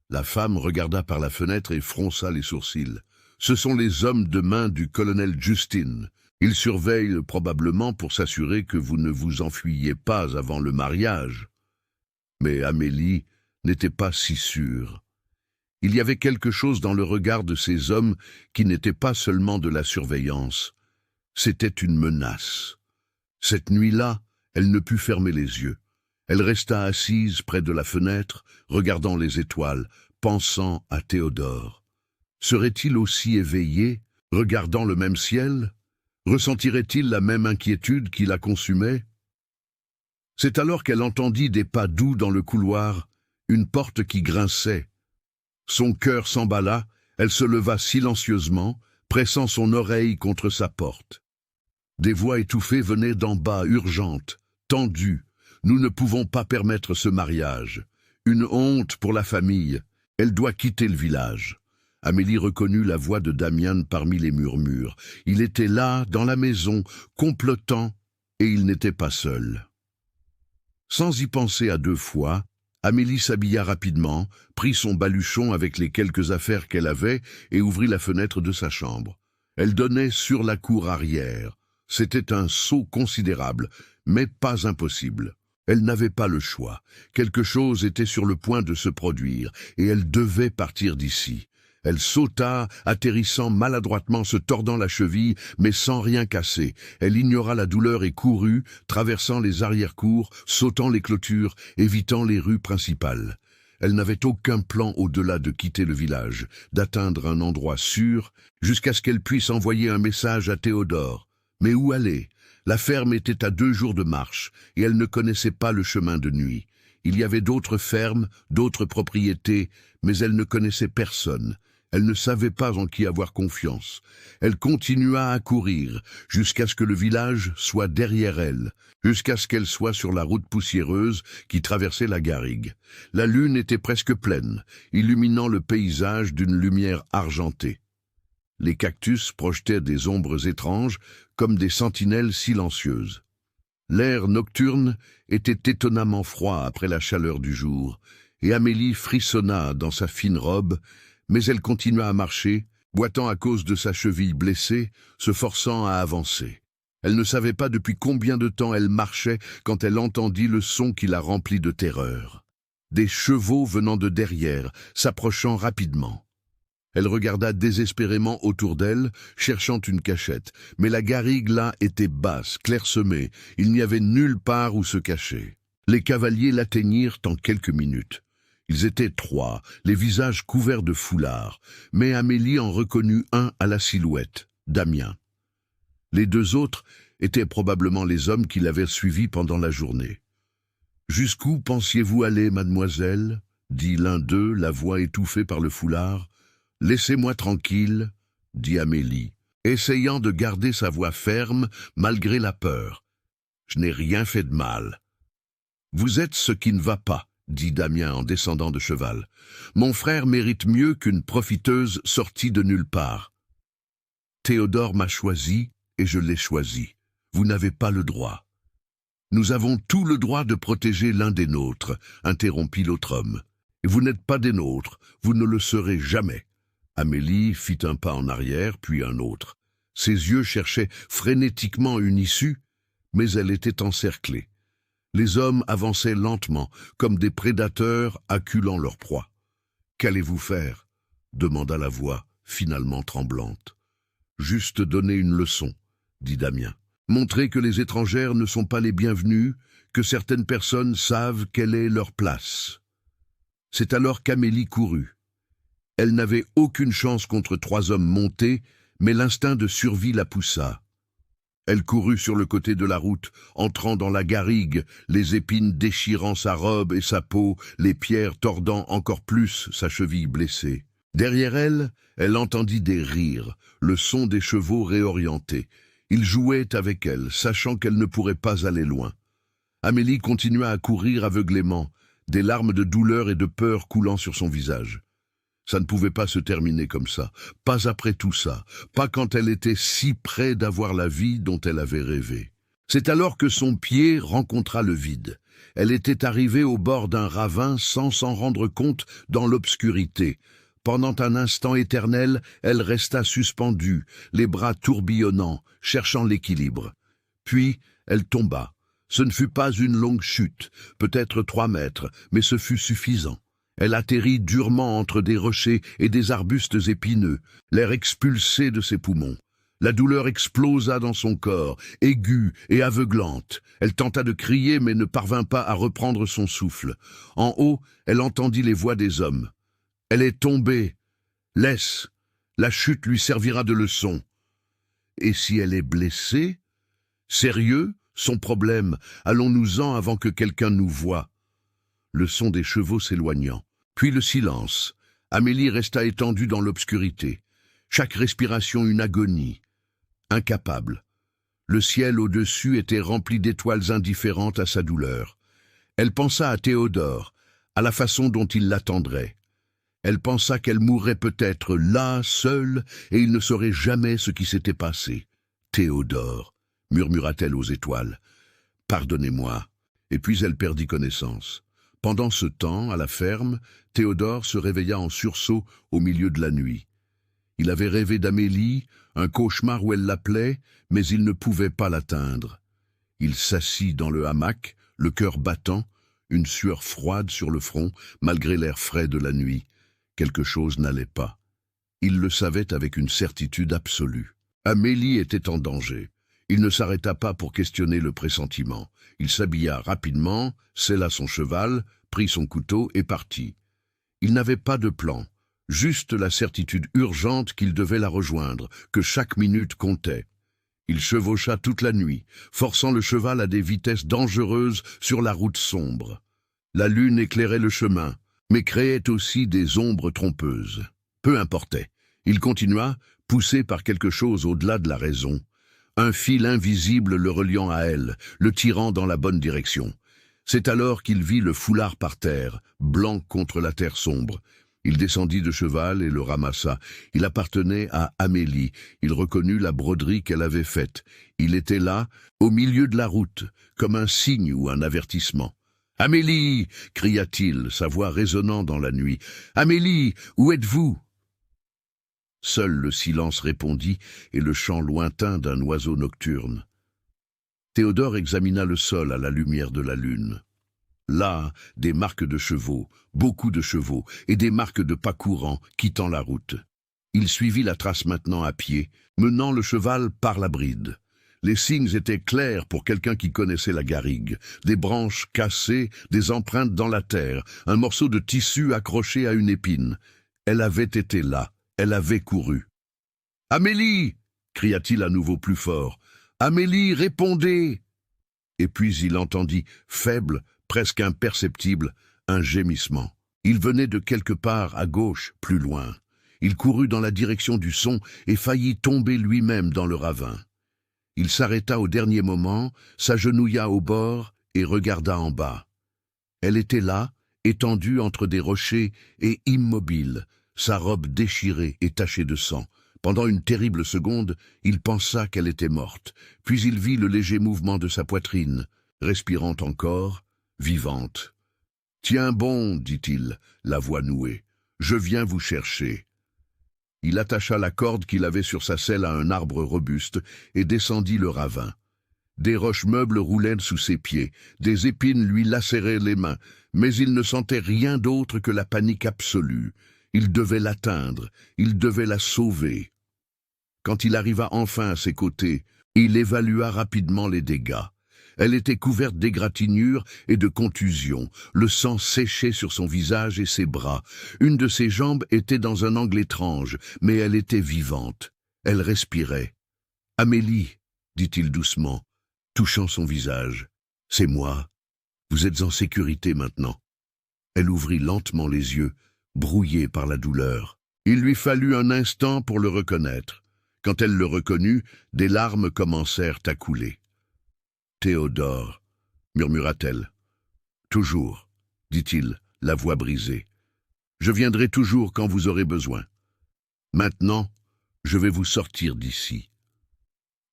La femme regarda par la fenêtre et fronça les sourcils. Ce sont les hommes de main du colonel Justin. Ils surveillent probablement pour s'assurer que vous ne vous enfuyiez pas avant le mariage. Mais Amélie n'était pas si sûre. Il y avait quelque chose dans le regard de ces hommes qui n'était pas seulement de la surveillance. C'était une menace. Cette nuit-là, elle ne put fermer les yeux. Elle resta assise près de la fenêtre, regardant les étoiles, pensant à Théodore. Serait-il aussi éveillé, regardant le même ciel? Ressentirait-il la même inquiétude qui la consumait? C'est alors qu'elle entendit des pas doux dans le couloir, une porte qui grinçait. Son cœur s'emballa, elle se leva silencieusement, pressant son oreille contre sa porte. Des voix étouffées venaient d'en bas, urgentes, tendues. Nous ne pouvons pas permettre ce mariage. Une honte pour la famille. Elle doit quitter le village. Amélie reconnut la voix de Damian parmi les murmures. Il était là, dans la maison, complotant, et il n'était pas seul. Sans y penser à deux fois, Amélie s'habilla rapidement, prit son baluchon avec les quelques affaires qu'elle avait et ouvrit la fenêtre de sa chambre. Elle donnait sur la cour arrière. C'était un saut considérable, mais pas impossible. Elle n'avait pas le choix. Quelque chose était sur le point de se produire, et elle devait partir d'ici. Elle sauta, atterrissant maladroitement, se tordant la cheville, mais sans rien casser. Elle ignora la douleur et courut, traversant les arrière-cours, sautant les clôtures, évitant les rues principales. Elle n'avait aucun plan au-delà de quitter le village, d'atteindre un endroit sûr, jusqu'à ce qu'elle puisse envoyer un message à Théodore. Mais où aller? La ferme était à 2 jours de marche, et elle ne connaissait pas le chemin de nuit. Il y avait d'autres fermes, d'autres propriétés, mais elle ne connaissait personne. Elle ne savait pas en qui avoir confiance. Elle continua à courir, jusqu'à ce que le village soit derrière elle, jusqu'à ce qu'elle soit sur la route poussiéreuse qui traversait la garrigue. La lune était presque pleine, illuminant le paysage d'une lumière argentée. Les cactus projetaient des ombres étranges, comme des sentinelles silencieuses. L'air nocturne était étonnamment froid après la chaleur du jour, et Amélie frissonna dans sa fine robe, mais elle continua à marcher, boitant à cause de sa cheville blessée, se forçant à avancer. Elle ne savait pas depuis combien de temps elle marchait quand elle entendit le son qui la remplit de terreur. Des chevaux venant de derrière, s'approchant rapidement. Elle regarda désespérément autour d'elle, cherchant une cachette, mais la garrigue là était basse, clairsemée, il n'y avait nulle part où se cacher. Les cavaliers l'atteignirent en quelques minutes. Ils étaient 3, les visages couverts de foulards, mais Amélie en reconnut un à la silhouette, Damian. Les 2 autres étaient probablement les hommes qui l'avaient suivi pendant la journée. « Jusqu'où pensiez-vous aller, mademoiselle » dit l'un d'eux, la voix étouffée par le foulard. « Laissez-moi tranquille, » dit Amélie, essayant de garder sa voix ferme malgré la peur. « Je n'ai rien fait de mal. »« Vous êtes ce qui ne va pas, » dit Damian en descendant de cheval. « Mon frère mérite mieux qu'une profiteuse sortie de nulle part. Théodore m'a choisi et je l'ai choisi. Vous n'avez pas le droit. »« Nous avons tout le droit de protéger l'un des nôtres, » interrompit l'autre homme. « Et vous n'êtes pas des nôtres, vous ne le serez jamais. » Amélie fit un pas en arrière, puis un autre. Ses yeux cherchaient frénétiquement une issue, mais elle était encerclée. Les hommes avançaient lentement, comme des prédateurs acculant leur proie. « Qu'allez-vous faire » demanda la voix, finalement tremblante. « Juste donner une leçon, » dit Damian. « Montrer que les étrangères ne sont pas les bienvenus, que certaines personnes savent quelle est leur place. » C'est alors qu'Amélie courut. Elle n'avait aucune chance contre 3 hommes montés, mais l'instinct de survie la poussa. Elle courut sur le côté de la route, entrant dans la garrigue, les épines déchirant sa robe et sa peau, les pierres tordant encore plus sa cheville blessée. Derrière elle, elle entendit des rires, le son des chevaux réorientés. Ils jouaient avec elle, sachant qu'elle ne pourrait pas aller loin. Amélie continua à courir aveuglément, des larmes de douleur et de peur coulant sur son visage. Ça ne pouvait pas se terminer comme ça, pas après tout ça, pas quand elle était si près d'avoir la vie dont elle avait rêvé. C'est alors que son pied rencontra le vide. Elle était arrivée au bord d'un ravin sans s'en rendre compte dans l'obscurité. Pendant un instant éternel, elle resta suspendue, les bras tourbillonnants, cherchant l'équilibre. Puis, elle tomba. Ce ne fut pas une longue chute, peut-être 3 mètres, mais ce fut suffisant. Elle atterrit durement entre des rochers et des arbustes épineux, l'air expulsé de ses poumons. La douleur explosa dans son corps, aiguë et aveuglante. Elle tenta de crier mais ne parvint pas à reprendre son souffle. En haut, elle entendit les voix des hommes. Elle est tombée. Laisse. La chute lui servira de leçon. Et si elle est blessée? Sérieux? Son problème. Allons-nous-en avant que quelqu'un nous voie. Le son des chevaux s'éloignant. Puis le silence. Amélie resta étendue dans l'obscurité. Chaque respiration une agonie. Incapable. Le ciel au-dessus était rempli d'étoiles indifférentes à sa douleur. Elle pensa à Théodore, à la façon dont il l'attendrait. Elle pensa qu'elle mourrait peut-être là, seule, et il ne saurait jamais ce qui s'était passé. « Théodore », murmura-t-elle aux étoiles, « pardonnez-moi ». Et puis elle perdit connaissance. Pendant ce temps, à la ferme, Théodore se réveilla en sursaut au milieu de la nuit. Il avait rêvé d'Amélie, un cauchemar où elle l'appelait, mais il ne pouvait pas l'atteindre. Il s'assit dans le hamac, le cœur battant, une sueur froide sur le front, malgré l'air frais de la nuit. Quelque chose n'allait pas. Il le savait avec une certitude absolue. Amélie était en danger. Il ne s'arrêta pas pour questionner le pressentiment. Il s'habilla rapidement, sella son cheval, prit son couteau et partit. Il n'avait pas de plan. Juste la certitude urgente qu'il devait la rejoindre, que chaque minute comptait. Il chevaucha toute la nuit, forçant le cheval à des vitesses dangereuses sur la route sombre. La lune éclairait le chemin, mais créait aussi des ombres trompeuses. Peu importait. Il continua, poussé par quelque chose au-delà de la raison. Un fil invisible le reliant à elle, le tirant dans la bonne direction. C'est alors qu'il vit le foulard par terre, blanc contre la terre sombre. Il descendit de cheval et le ramassa. Il appartenait à Amélie. Il reconnut la broderie qu'elle avait faite. Il était là, au milieu de la route, comme un signe ou un avertissement. « Amélie !» cria-t-il, sa voix résonnant dans la nuit. « Amélie, où êtes-vous » Seul le silence répondit et le chant lointain d'un oiseau nocturne. Théodore examina le sol à la lumière de la lune. Là, des marques de chevaux, beaucoup de chevaux, et des marques de pas courants quittant la route. Il suivit la trace maintenant à pied, menant le cheval par la bride. Les signes étaient clairs pour quelqu'un qui connaissait la garrigue. Des branches cassées, des empreintes dans la terre, un morceau de tissu accroché à une épine. Elle avait été là, elle avait couru. « Amélie !» cria-t-il à nouveau plus fort. « Amélie, répondez !» Et puis il entendit, faible, presque imperceptible, un gémissement. Il venait de quelque part à gauche, plus loin. Il courut dans la direction du son et faillit tomber lui-même dans le ravin. Il s'arrêta au dernier moment, s'agenouilla au bord et regarda en bas. Elle était là, étendue entre des rochers et immobile, sa robe déchirée et tachée de sang. Pendant une terrible seconde, il pensa qu'elle était morte, puis il vit le léger mouvement de sa poitrine, respirant encore, vivante. « Tiens bon, dit-il, la voix nouée, je viens vous chercher. » Il attacha la corde qu'il avait sur sa selle à un arbre robuste et descendit le ravin. Des roches meubles roulaient sous ses pieds, des épines lui lacéraient les mains, mais il ne sentait rien d'autre que la panique absolue. Il devait l'atteindre, il devait la sauver. Quand il arriva enfin à ses côtés, il évalua rapidement les dégâts. Elle était couverte d'égratignures et de contusions, le sang séchait sur son visage et ses bras. Une de ses jambes était dans un angle étrange, mais elle était vivante. Elle respirait. « Amélie, » dit-il doucement, touchant son visage, « c'est moi. Vous êtes en sécurité maintenant. » Elle ouvrit lentement les yeux, brouillée par la douleur. Il lui fallut un instant pour le reconnaître. Quand elle le reconnut, des larmes commencèrent à couler. « Théodore, » murmura-t-elle. « Toujours, » dit-il, la voix brisée. « Je viendrai toujours quand vous aurez besoin. Maintenant, je vais vous sortir d'ici. »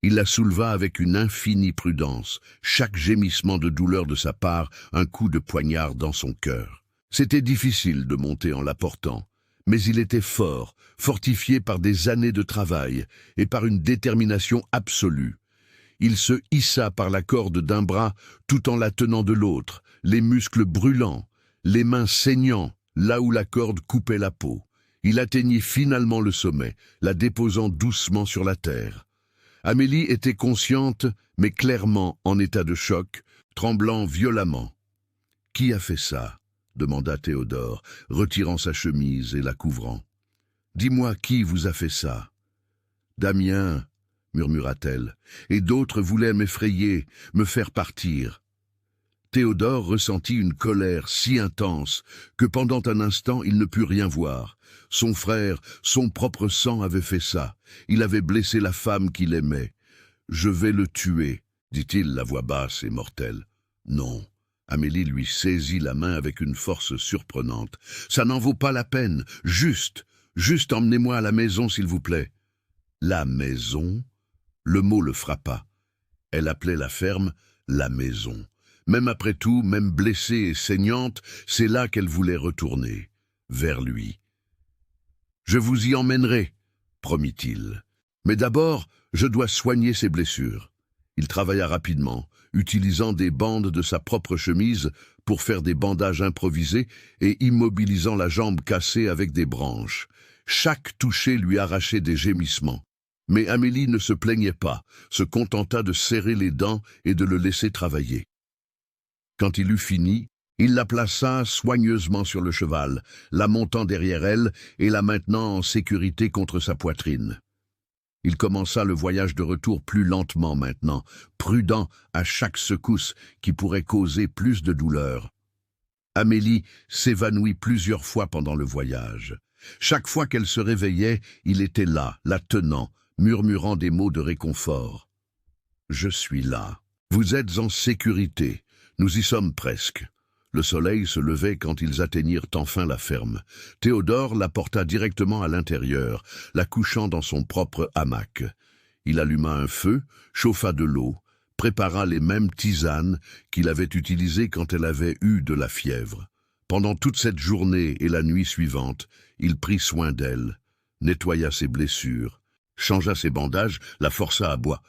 Il la souleva avec une infinie prudence, chaque gémissement de douleur de sa part un coup de poignard dans son cœur. C'était difficile de monter en la portant, mais il était fort, fortifié par des années de travail et par une détermination absolue. Il se hissa par la corde d'un bras tout en la tenant de l'autre, les muscles brûlants, les mains saignant là où la corde coupait la peau. Il atteignit finalement le sommet, la déposant doucement sur la terre. Amélie était consciente, mais clairement en état de choc, tremblant violemment. « Qui a fait ça ?» demanda Théodore, retirant sa chemise et la couvrant. « Dis-moi qui vous a fait ça ?»« Damien, » murmura-t-elle, « et d'autres voulaient m'effrayer, me faire partir. » Théodore ressentit une colère si intense que pendant un instant il ne put rien voir. Son frère, son propre sang avait fait ça. Il avait blessé la femme qu'il aimait. « Je vais le tuer », dit-il, la voix basse et mortelle. « Non. » Amélie lui saisit la main avec une force surprenante. « Ça n'en vaut pas la peine. Juste emmenez-moi à la maison, s'il vous plaît. » La maison? Le mot le frappa. Elle appelait la ferme la maison. Même après tout, même blessée et saignante, c'est là qu'elle voulait retourner, vers lui. « Je vous y emmènerai, » promit-il. « Mais d'abord, je dois soigner ses blessures. » Il travailla rapidement, utilisant des bandes de sa propre chemise pour faire des bandages improvisés et immobilisant la jambe cassée avec des branches. Chaque toucher lui arrachait des gémissements. Mais Amélie ne se plaignait pas, se contenta de serrer les dents et de le laisser travailler. Quand il eut fini, il la plaça soigneusement sur le cheval, la montant derrière elle et la maintenant en sécurité contre sa poitrine. Il commença le voyage de retour plus lentement maintenant, prudent à chaque secousse qui pourrait causer plus de douleur. Amélie s'évanouit plusieurs fois pendant le voyage. Chaque fois qu'elle se réveillait, il était là, la tenant, murmurant des mots de réconfort. « Je suis là. Vous êtes en sécurité. Nous y sommes presque. » Le soleil se levait quand ils atteignirent enfin la ferme. Théodore la porta directement à l'intérieur, la couchant dans son propre hamac. Il alluma un feu, chauffa de l'eau, prépara les mêmes tisanes qu'il avait utilisées quand elle avait eu de la fièvre. Pendant toute cette journée et la nuit suivante, il prit soin d'elle, nettoya ses blessures, changea ses bandages, la força à boire,